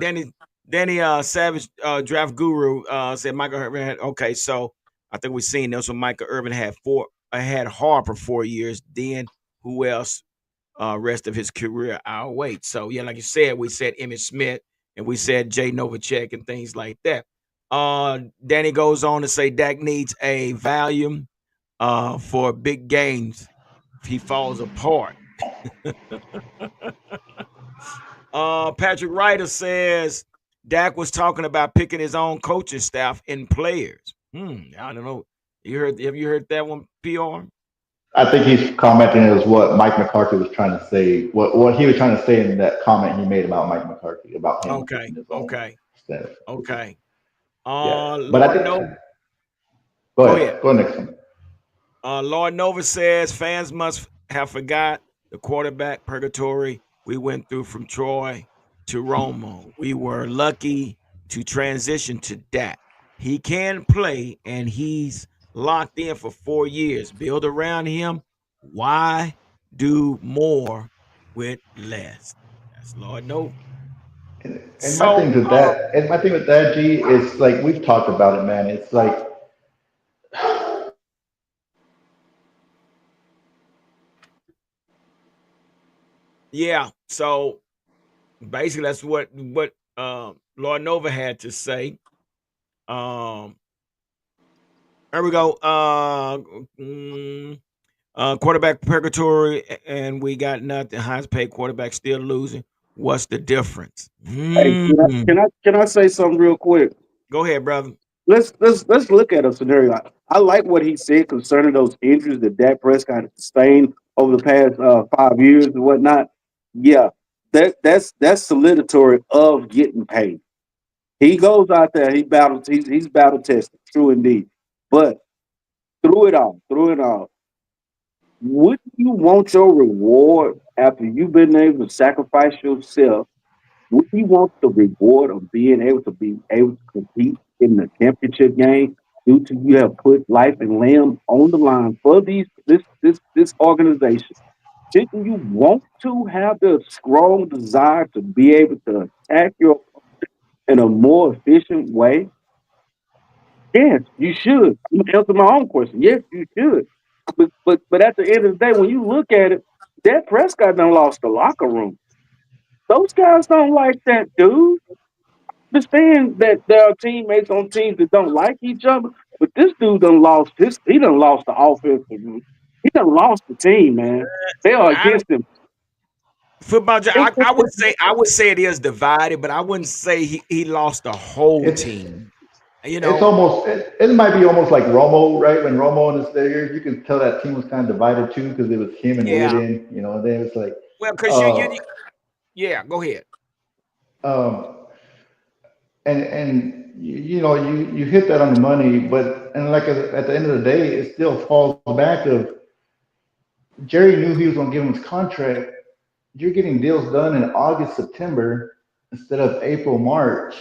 Danny Savage, draft guru, said Michael Irvin had. Okay, so I think we've seen this when Michael Irvin had Harper 4 years. Then who else? Rest of his career, I'll wait. So yeah, like you said, we said Emmitt Smith and we said Jay Novacek and things like that. Danny goes on to say Dak needs a volume for big games. If he falls apart. Patrick Ryder says Dak was talking about picking his own coaching staff and players. I don't know. Have you heard that one, PR? I think he's commenting as what Mike McCarthy was trying to say. What he was trying to say in that comment he made about Mike McCarthy about him Okay, picking his own okay, staff. okay. Yeah, but I Lord think. Nova, Go go ahead. ahead. Go next one. Lord Nova says fans must have forgot the quarterback purgatory we went through from Troy to Romo. We were lucky to transition to Dak. He can play and he's locked in for 4 years. Build around him. Why do more with less? That's Lord Nova. And my So thing with that, G, is like we've talked about it, man. It's like yeah, so basically that's what Lord Nova had to say. Um, there we go. Quarterback purgatory, and we got nothing. Highest paid quarterback still losing. What's the difference? Hey, can I say something real quick? Go ahead, brother. Let's look at a scenario. I like what he said concerning those injuries that Dak Prescott has sustained over the past 5 years and whatnot. Yeah, that's solidatory of getting paid. He goes out there, he's battle tested, true indeed. But through it all, would you want your reward after you've been able to sacrifice yourself? Would you want the reward of being able to compete in the championship game due to you have put life and limb on the line for this organization? Shouldn't you want to have the strong desire to be able to attack your in a more efficient way? Yes, you should. I'm gonna answer my own question. Yes, you should. But at the end of the day, when you look at it, Dak Prescott done lost the locker room. Those guys don't like that dude. Understand that there are teammates on teams that don't like each other, but this dude done lost the offense. He done lost the team, man. They are I don't against him. football. It- it- I would say it is divided, but I wouldn't say he lost the whole it's team. You it's know, almost it might be almost like Romo, right? When Romo was there, you could tell that team was kind of divided too because it was him and yeah. Witten, and then it's like, Well, because uh, yeah. Go ahead. um, and you hit that on the money, but and like at the end of the day, it still falls back of Jerry knew he was going to give him his contract. You're getting deals done in August, September instead of April, March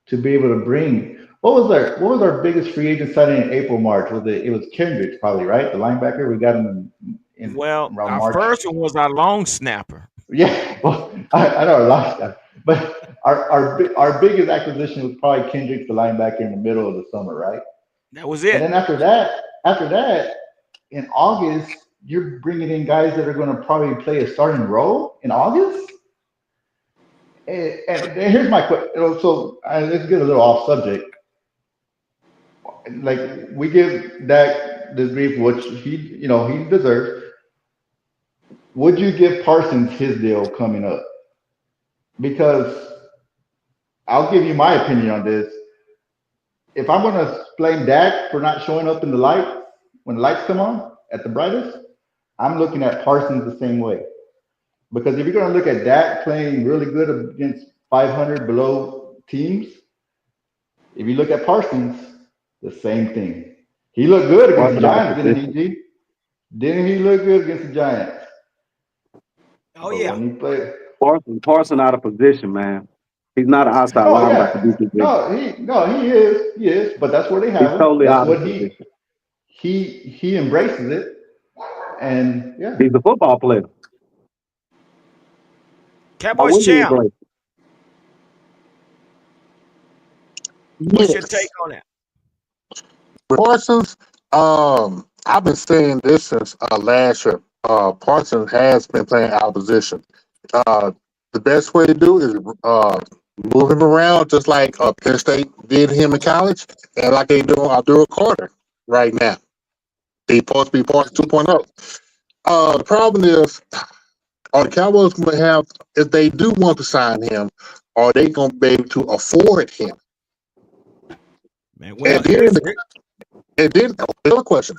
to be able to bring. What was our biggest free agent signing in April, March? It was Kendricks probably, right? The linebacker. We got him in Well, around our March. first one was our long snapper. Yeah, well, I know a lot of stuff, but our biggest acquisition was probably Kendricks, the linebacker, in the middle of the summer, right? That was And it. then after that, in August, you're bringing in guys that are going to probably play a starting role in August. And here's my question. Let's get a little off subject. Like we give Dak the grief which he deserves. Would you give Parsons his deal coming up? Because I'll give you my opinion on this. If I'm going to blame Dak for not showing up in the light when the lights come on at the brightest, I'm looking at Parsons the same way. Because if you're going to look at Dak playing really good against 500 below teams, if you look at Parsons, the same thing. He looked good against the Parsons out of Giants, didn't he, position. G? Didn't he look good against the Giants? Oh But yeah. when he played, Parson out of position, man. He's not an outside oh linebacker. yeah, no, he is, but that's where they He's have him. totally That's out of what he position. he he embraces it, and yeah, He's a football player. Cowboys wouldn't even champ. blame. What's your take Yes. on that? Parsons, I've been saying this since last year. Parsons has been playing out of position. Uh, the best way to do is move him around, just like Penn State did him in college, and like they do Abdul Carter right now. He's supposed to be Parsons 2.0. The problem is, are the Cowboys going to have, if they do want to sign him, are they going to be able to afford him? Man, And well, then, another question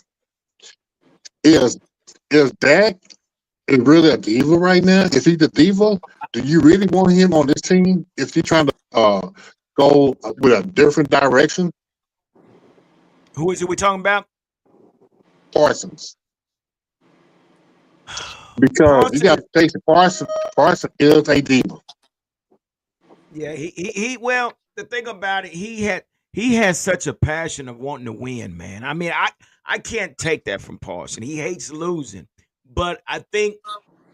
is: Is Dak is really a diva right now? Is he the diva? Do you really want him on this team? Is he trying to go with a different direction? who is it we talking about? Parsons, because you Parson got is to face it, Parsons is a diva. yeah, he well, the thing about it, he has such a passion of wanting to win, man. I mean, I can't take that from Parson. He hates losing. But I think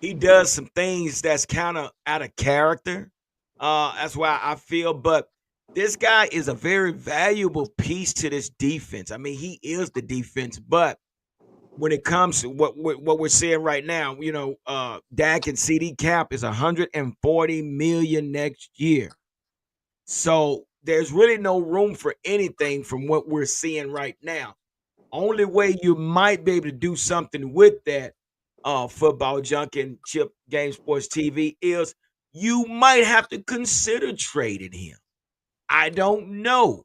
he does some things that's kind of out of character. That's why I feel, but this guy is a very valuable piece to this defense. I mean, he is the defense, but when it comes to what we're seeing right now, Dak and CD cap is 140 million next year. So there's really no room for anything from what we're seeing right now. Only way you might be able to do something with that football junk and Chip Game Sports TV is you might have to consider trading him. I don't know.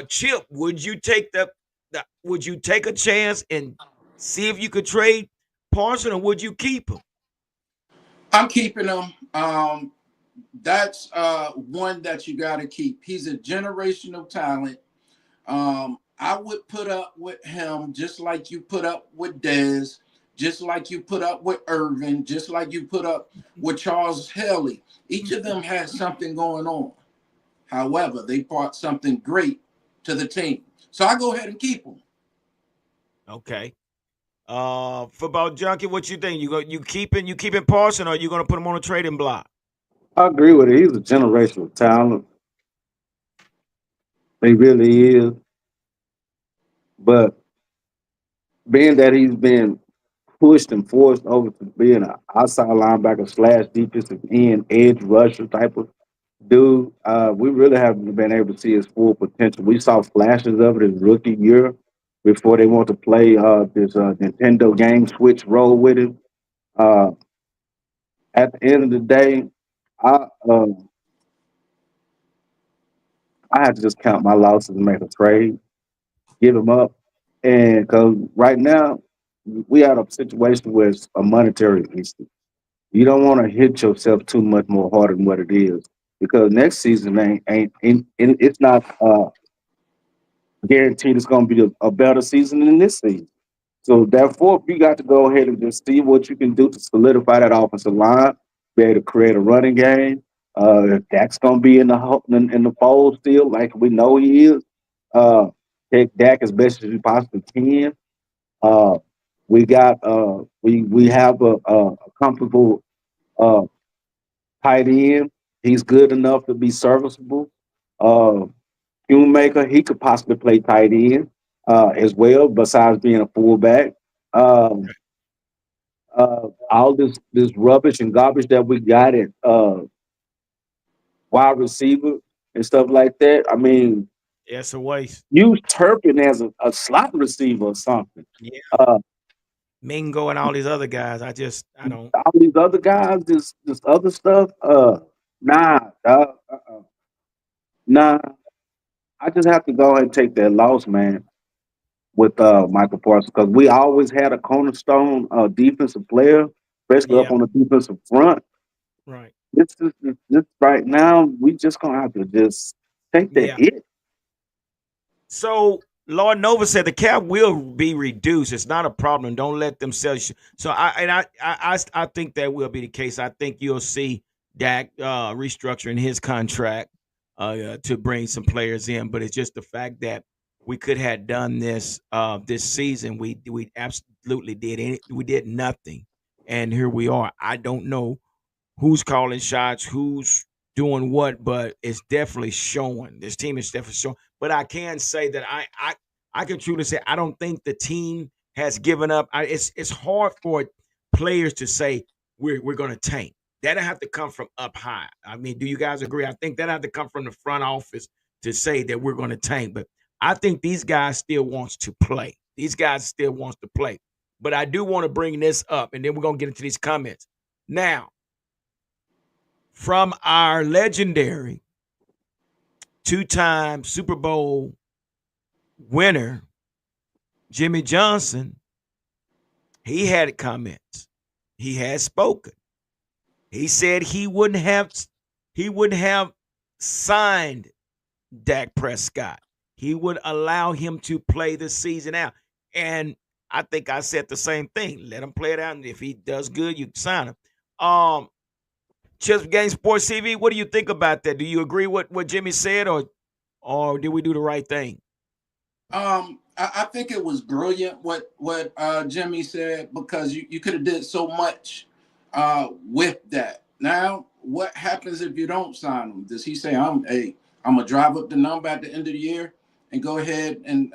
Chip, would you take the would you take a chance and see if you could trade Parson or would you keep him? I'm keeping him. That's one that you got to keep. He's a generational talent. I would put up with him just like you put up with Dez, just like you put up with Irvin, just like you put up with Charles Haley. Each of them has something going on. However, they brought something great to the team. So I go ahead and keep them. Okay. Football junkie, what you think? You keeping Parson or you gonna put him on a trading block? I agree with it. He's a generational talent. He really is. But being that he's been pushed and forced over to being an outside linebacker slash defensive end, edge rusher type of dude, we really haven't been able to see his full potential. We saw flashes of it his rookie year before they want to play this Nintendo game switch role with him. Uh, at the end of the day, I um, I had to just count my losses and make a trade, give him up, and because right now we had a situation where it's a monetary issue. You don't want to hit yourself too much more harder than what it is because next season ain't it's not guaranteed it's going to be a better season than this season. So therefore, you got to go ahead and just see what you can do to solidify that offensive line, be able to create a running game. If Dak's going to be in the fold still, like we know he is, take Dak as best as you possibly can. Uh, we have a comfortable uh, tight end. He's good enough to be serviceable. Uh, Maker, he could possibly play tight end as well, besides being a fullback. Um, all this rubbish and garbage that we got at wide receiver and stuff like that. I mean, Yeah, it's a waste. use Turpin as a slot receiver or something. Yeah. Uh, Mingo and all these other guys. I don't. all these other guys, this other stuff. Nah, nah. I just have to go ahead and take that loss, man, with Michael Parsons because we always had a cornerstone defensive player, especially Yeah, up on the defensive front. right. This right now, we just gonna have to just take that Yeah. hit. So Lord Nova said the cap will be reduced. It's not a problem. Don't let them sell you. So I think that will be the case. I think you'll see Dak restructuring his contract to bring some players in. But it's just the fact that we could have done this this season. We absolutely did we did nothing, and here we are. I don't know who's calling shots, who's doing what, but it's definitely showing. This team is definitely showing. But I can say that I can truly say I don't think the team has given up. It's hard for players to say we're going to tank. That'll have to come from up high. I mean, do you guys agree? I think that have to come from the front office to say that we're going to tank. But I think these guys still wants to play. These guys still wants to play. But I do want to bring this up, and then we're going to get into these comments. Now, from our legendary two-time Super Bowl winner, Jimmy Johnson, he had comments. He has spoken. He said he wouldn't have signed Dak Prescott. He would allow him to play the season out. And I think I said the same thing. Let him play it out, and if he does good, you sign him. Chips Game Sports TV, what do you think about that? Do you agree with what Jimmy said, or did we do the right thing? I think it was brilliant what Jimmy said, because you could have did so much with that. Now, what happens if you don't sign him? Does he say I'm gonna drive up the number at the end of the year and go ahead and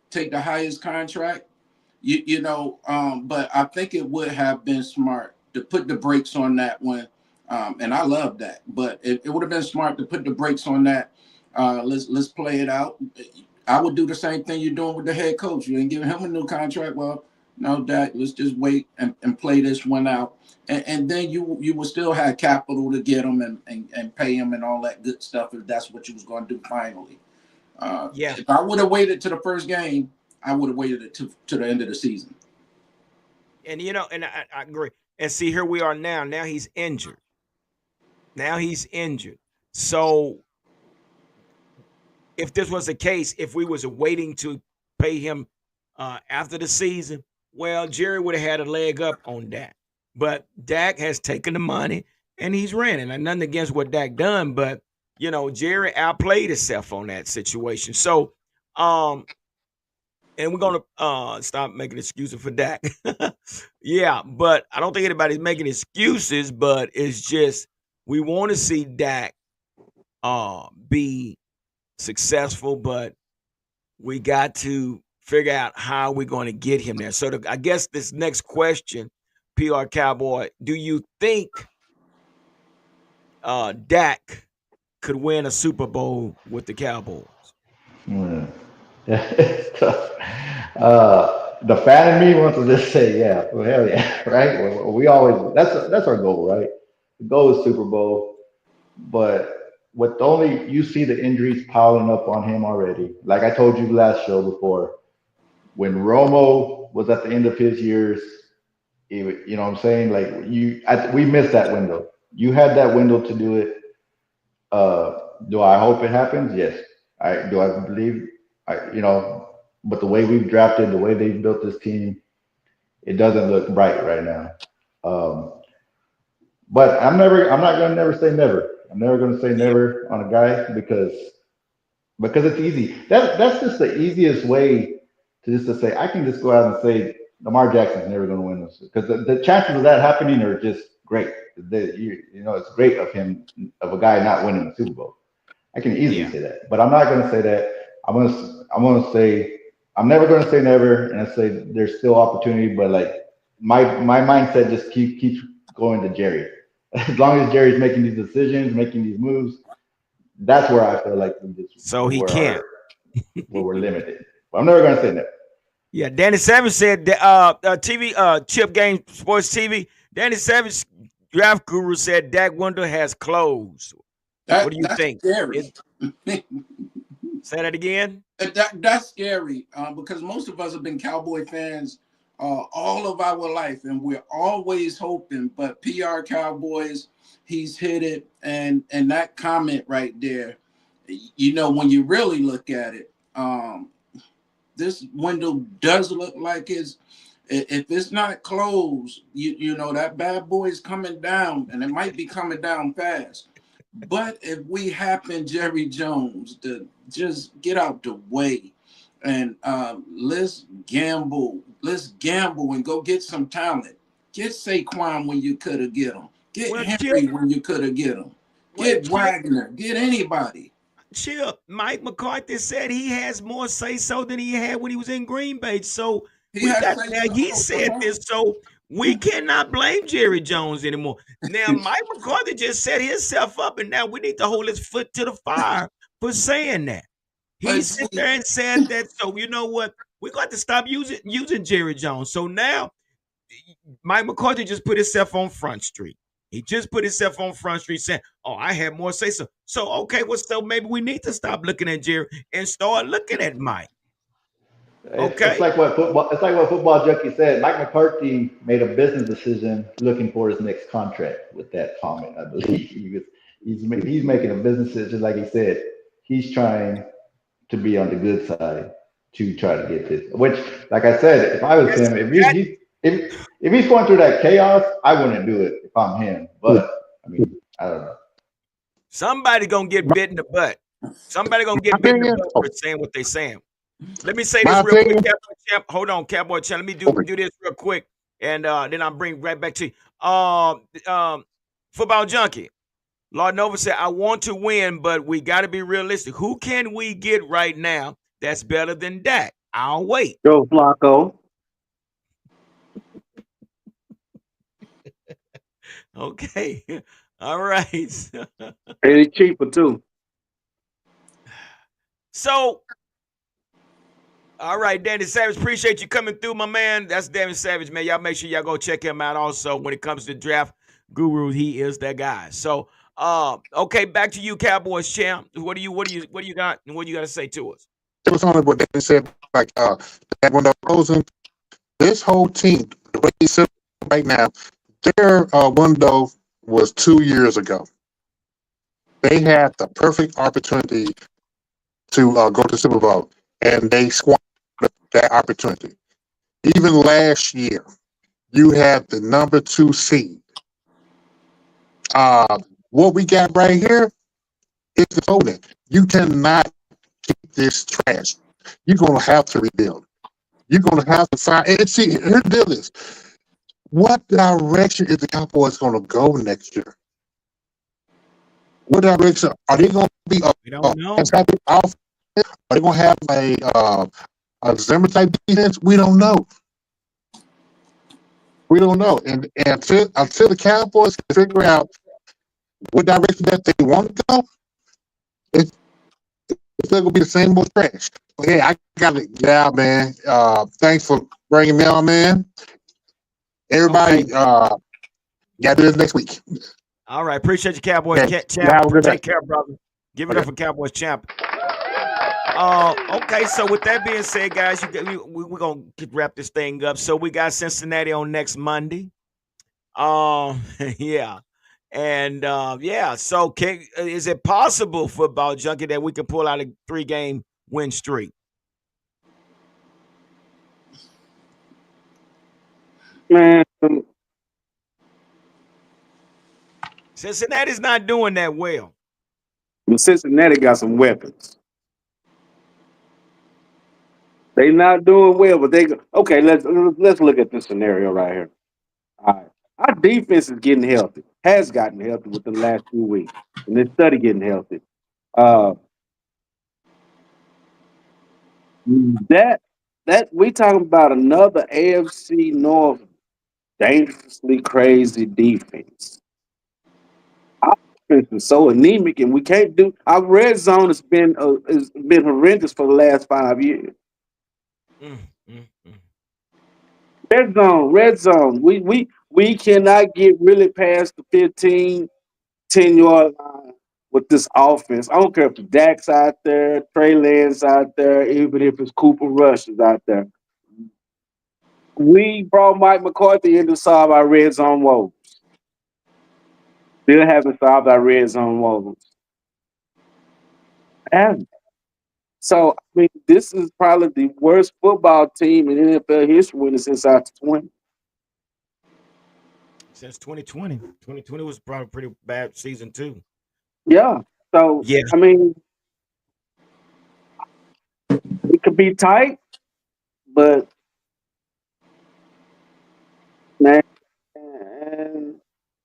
take the highest contract? But I think it would have been smart to put the brakes on that one. And I love that, but it would have been smart to put the brakes on that. Let's play it out. I would do the same thing you're doing with the head coach. You ain't giving him a new contract. Well, no, Dak, let's just wait and play this one out. And then you will still have capital to get him and pay him and all that good stuff if that's what you was going to do finally. Yeah. If I would have waited to the first game, I would have waited it to the end of the season. And and I agree. And see, here we are now. Now he's injured. So if this was the case, if we was waiting to pay him after the season, well, Jerry would have had a leg up on Dak. But Dak has taken the money and he's ran. And nothing against what Dak done, but Jerry outplayed himself on that situation. So, and we're gonna stop making excuses for Dak. Yeah, but I don't think anybody's making excuses, but it's just we want to see Dak be successful, but we got to figure out how we're going to get him there. So I guess this next question, PR Cowboy, do you think Dak could win a Super Bowl with the Cowboys? Hmm. It's tough. The fan in me wants to just say, yeah, well, hell yeah, right? We always that's our goal, right? The goal is Super Bowl, but with only you see the injuries piling up on him already. Like I told you last show before, when Romo was at the end of his years, you know what I'm saying? Like we missed that window. You had that window to do it. Do I hope it happens? Yes. I do. I believe. But the way we've drafted, the way they've built this team, it doesn't look bright right now. Um, but I'm not gonna never say never. I'm never gonna say Yeah, never on a guy because it's easy. That's just the easiest way to say I can just go out and say Lamar Jackson's never going to win this because the chances of that happening are just great. It's great of him of a guy not winning the Super Bowl. I can easily yeah, say that, but I'm not going to say that. I'm going to say I'm never going to say never, and I say there's still opportunity, but like my mindset just keeps going to Jerry. As long as Jerry's making these decisions, making these moves, that's where I feel like we just so he can't. where we're limited. But I'm never gonna say that. Yeah, Danny Savage said TV Chip Game Sports TV. Danny Savage, draft guru, said Dak window has closed. What do you That's think? scary. Say that again. That's scary because most of us have been Cowboy fans all of our life, and we're always hoping. But PR Cowboys, he's hit it, and that comment right there, when you really look at it, this window does look like if it's not closed, that bad boy is coming down, and it might be coming down fast. But if we happen Jerry Jones to just get out the way and let's gamble and go get some talent. Get Saquon when you could have get him. Get Well, Henry when you could have get him. well, Get Wagner. Get anybody. Chill. Mike McCarthy said he has more say so than he had when he was in Green Bay. So He we has got say now. so. He Oh, said come this, on. so we cannot blame Jerry Jones anymore. Now Mike McCarthy just set himself up, and now we need to hold his foot to the fire for saying that. He But sit see, there and said that. So you know what? We're going to stop using Jerry Jones. So now Mike McCarthy just put himself on Front Street. He just put himself on Front Street saying, "Oh, I had more say so." So okay, well, so maybe we need to stop looking at Jerry and start looking at Mike. It's Okay, like what football. It's like what football junkie said. Mike McCarthy made a business decision looking for his next contract with that comment. I believe he's making a business decision, like he said. He's trying to be on the good side to try to get this. Which, like I said, if I was that's him, that. if he's going through that chaos, I wouldn't do it if I'm him. But I mean, I don't know. Somebody gonna get My bit in the butt. Somebody gonna get bit in the opinion. butt Oh, for saying what they saying. Let me say my this real quick, opinion. Cowboy Champ. Hold on, Cowboy Champ. Let me Okay. do this real quick, and then I'll bring right back to you. Football junkie. Lord Nova said, I want to win, but we got to be realistic. Who can we get right now that's better than Dak? I'll wait. Joe Flacco. Okay. All right. And it's cheaper too. So, all right, Danny Savage, appreciate you coming through, my man. That's Danny Savage, man. Y'all make sure y'all go check him out also. When it comes to draft guru, he is that guy. So, okay, back to you, Cowboys champ. What do you got and what do you got to say to us? It was only what they said, like that when they're closing this whole team, the way they sit right now, their window was 2 years ago. They had the perfect opportunity to go to Super Bowl, and they squandered that opportunity. Even last year, you had the number 2 seed. Uh, what we got right here is the voting. You cannot keep this trash. You're going to have to rebuild. You're going to have to find. And see, here's the deal is, what direction is the Cowboys going to go next year? What direction are they going to be? We don't know. Are they going to have a Zimmer type defense? We don't know. We don't know. And until the Cowboys can figure out what direction that they want to go, it's still gonna be the same old trash. But hey, I gotta get out, man. Thanks for bringing me on, man. Everybody, Okay. gotta do this next week. All right. Appreciate you, Cowboys Okay, champ. have a good Take night. care, brother. Give it Okay. up for Cowboys champ. Okay, so with that being said, guys, we're gonna wrap this thing up. So we got Cincinnati on next Monday. Yeah, and yeah. So is it possible, football junkie, that we can pull out a 3-game win streak? Man, Cincinnati's not doing that well. Cincinnati got some weapons. They not doing well, but they okay. Let's look at this scenario right here. All right, our defense is getting healthy. Has gotten healthy within the last 2 weeks, and they study getting healthy. Uh, that we talking about another AFC North dangerously crazy defense. Our defense is so anemic, and we can't do. Our red zone has been horrendous for the last 5 years. Mm, mm, mm. Red zone. We cannot get really past the 15, 10-yard line with this offense. I don't care if Dak's out there, Trey Lance out there, even if it's Cooper Rush is out there. We brought Mike McCarthy in to solve our red zone woes. Still haven't solved our red zone woes. And so, I mean, this is probably the worst football team in NFL history since our 20. Since 2020. 2020 was probably a pretty bad season too. Yeah. So, Yeah. I mean, it could be tight, but man,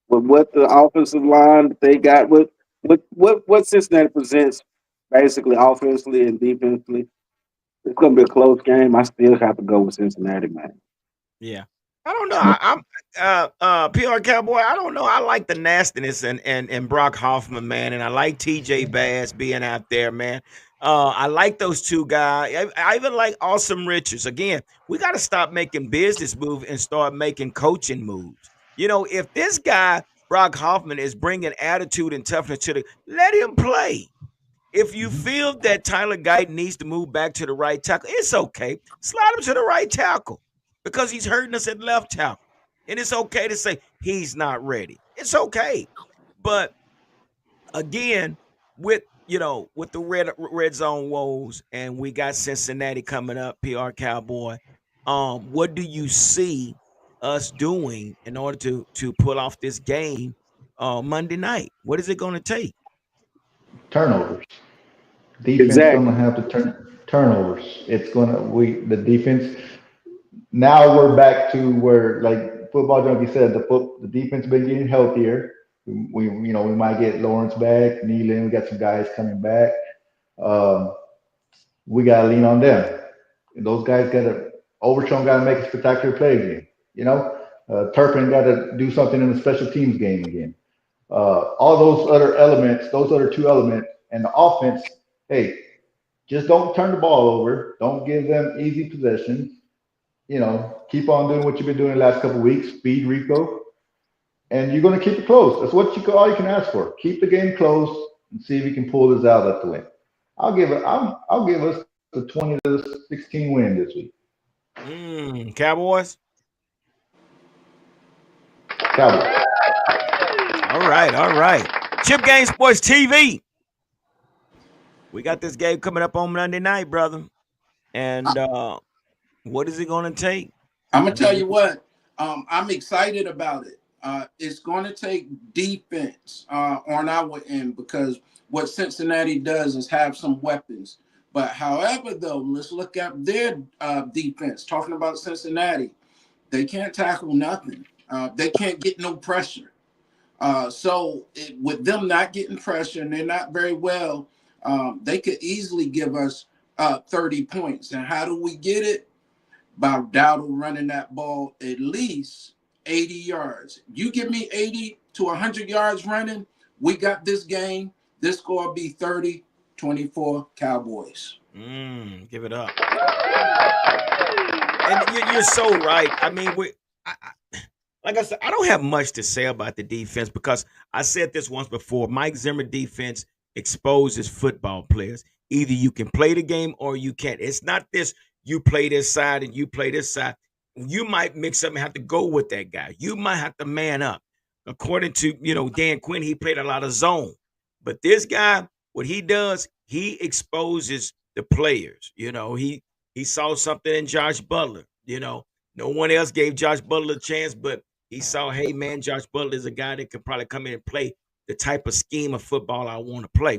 with what the offensive line that they got, what Cincinnati presents basically offensively and defensively. It's gonna be a close game. I still have to go with Cincinnati, man. Yeah. I don't know. I'm PR Cowboy. I don't know. I like the nastiness and Brock Hoffman, man, and I like TJ Bass being out there, man. I like those two guys. I even like Awesome Richards. Again, we got to stop making business moves and start making coaching moves. You know, if this guy Brock Hoffman is bringing attitude and toughness to the, let him play. If you feel that Tyler Guyton needs to move back to the right tackle, it's okay. Slide him to the right tackle because he's hurting us at left tackle. And it's okay to say he's not ready. It's okay. But again, with the red zone woes, and we got Cincinnati coming up, PR Cowboy. What do you see us doing in order to pull off this game Monday night? What is it going to take? Turnovers. Defense gonna Exactly. have to turnovers. It's gonna we the defense. Now we're back to where, like football junkie said, the defense been getting healthier. We might get Lawrence back, Nealon. We got some guys coming back. Um, we gotta lean on them. And those guys gotta Overshown gotta make a spectacular play again. Turpin gotta do something in the special teams game again. All those other elements, those other two elements, and the offense. Hey, just don't turn the ball over. Don't give them easy possessions. Keep on doing what you've been doing the last couple of weeks. Feed Rico, and you're going to keep it close. That's all you can ask for. Keep the game close and see if you can pull this out at the win. I'll give us the 20-16 win this week. Cowboys. Cowboys. All right, all right. Chip Game Sports TV. We got this game coming up on Monday night, brother. And what is it going to take? I'm gonna tell you what. I'm excited about it. It's going to take defense on our end because what Cincinnati does is have some weapons. But however, though, let's look at their defense. Talking about Cincinnati, they can't tackle nothing. They can't get no pressure. With them not getting pressure and they're not very well, they could easily give us 30 points. And how do we get it? By Dowdle running that ball at least 80 yards. You give me 80 to 100 yards running, we got this game. This score will be 30-24 Cowboys. Give it up. And you're so right. I mean, like I said, I don't have much to say about the defense because I said this once before. Mike Zimmer defense exposes football players. Either you can play the game or you can't. It's not this you play this side and you play this side. You might mix up and have to go with that guy. You might have to man up. According to, Dan Quinn, he played a lot of zone. But this guy, what he does, he exposes the players. He saw something in Josh Butler. No one else gave Josh Butler a chance, but he saw, hey, man, Josh Butler is a guy that could probably come in and play the type of scheme of football I want to play.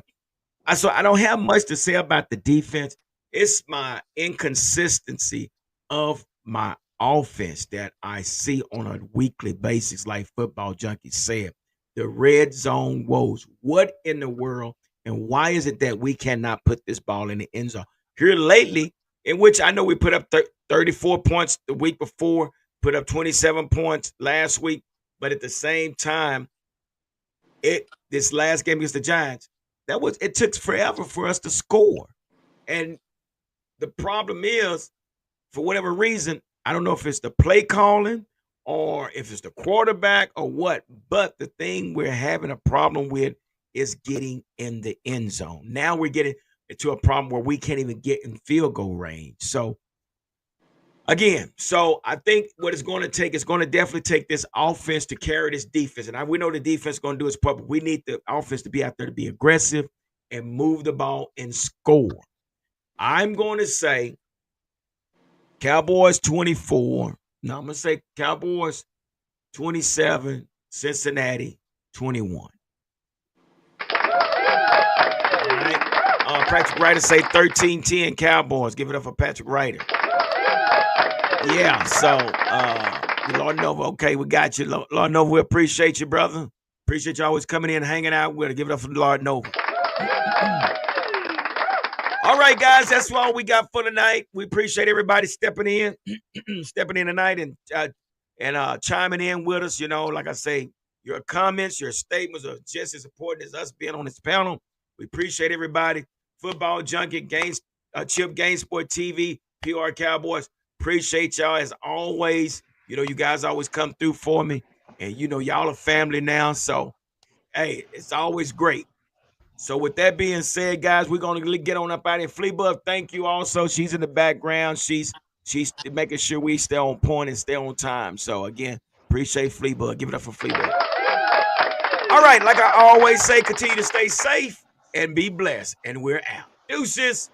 So I don't have much to say about the defense. It's my inconsistency of my offense that I see on a weekly basis, like Football Junkie said. The red zone woes. What in the world? And why is it that we cannot put this ball in the end zone? Here lately, in which I know we put up 34 points the week before, put up 27 points last week, but at the same time, this last game against the Giants, it took forever for us to score. And the problem is, for whatever reason, I don't know if it's the play calling or if it's the quarterback or what, but the thing we're having a problem with is getting in the end zone. Now we're getting into a problem where we can't even get in field goal range. So again, I think what it's going to take is going to definitely take this offense to carry this defense. And we know the defense is going to do its part, but we need the offense to be out there to be aggressive and move the ball and score. I'm going to say Cowboys 24. No, I'm going to say Cowboys 27, Cincinnati 21. All right. Patrick Ryder say 13-10 Cowboys. Give it up for Patrick Ryder. Yeah, so Lord Nova. Okay, we got you. Lord Nova, we appreciate you, brother. Appreciate you always coming in, hanging out with us. Give it up for Lord Nova. All right, guys, that's all we got for tonight. We appreciate everybody stepping in tonight and chiming in with us. You know, like I say, your comments, your statements are just as important as us being on this panel. We appreciate everybody. Football Junkie, Chip Gamesport TV, PR Cowboys. Appreciate y'all as always. You know, you guys always come through for me. And, you know, y'all are family now. So, hey, it's always great. So with that being said, guys, we're going to get on up out of here. Fleabug, thank you also. She's in the background. She's making sure we stay on point and stay on time. So, again, appreciate Fleabug. Give it up for Fleabug. All right, like I always say, continue to stay safe and be blessed. And we're out. Deuces.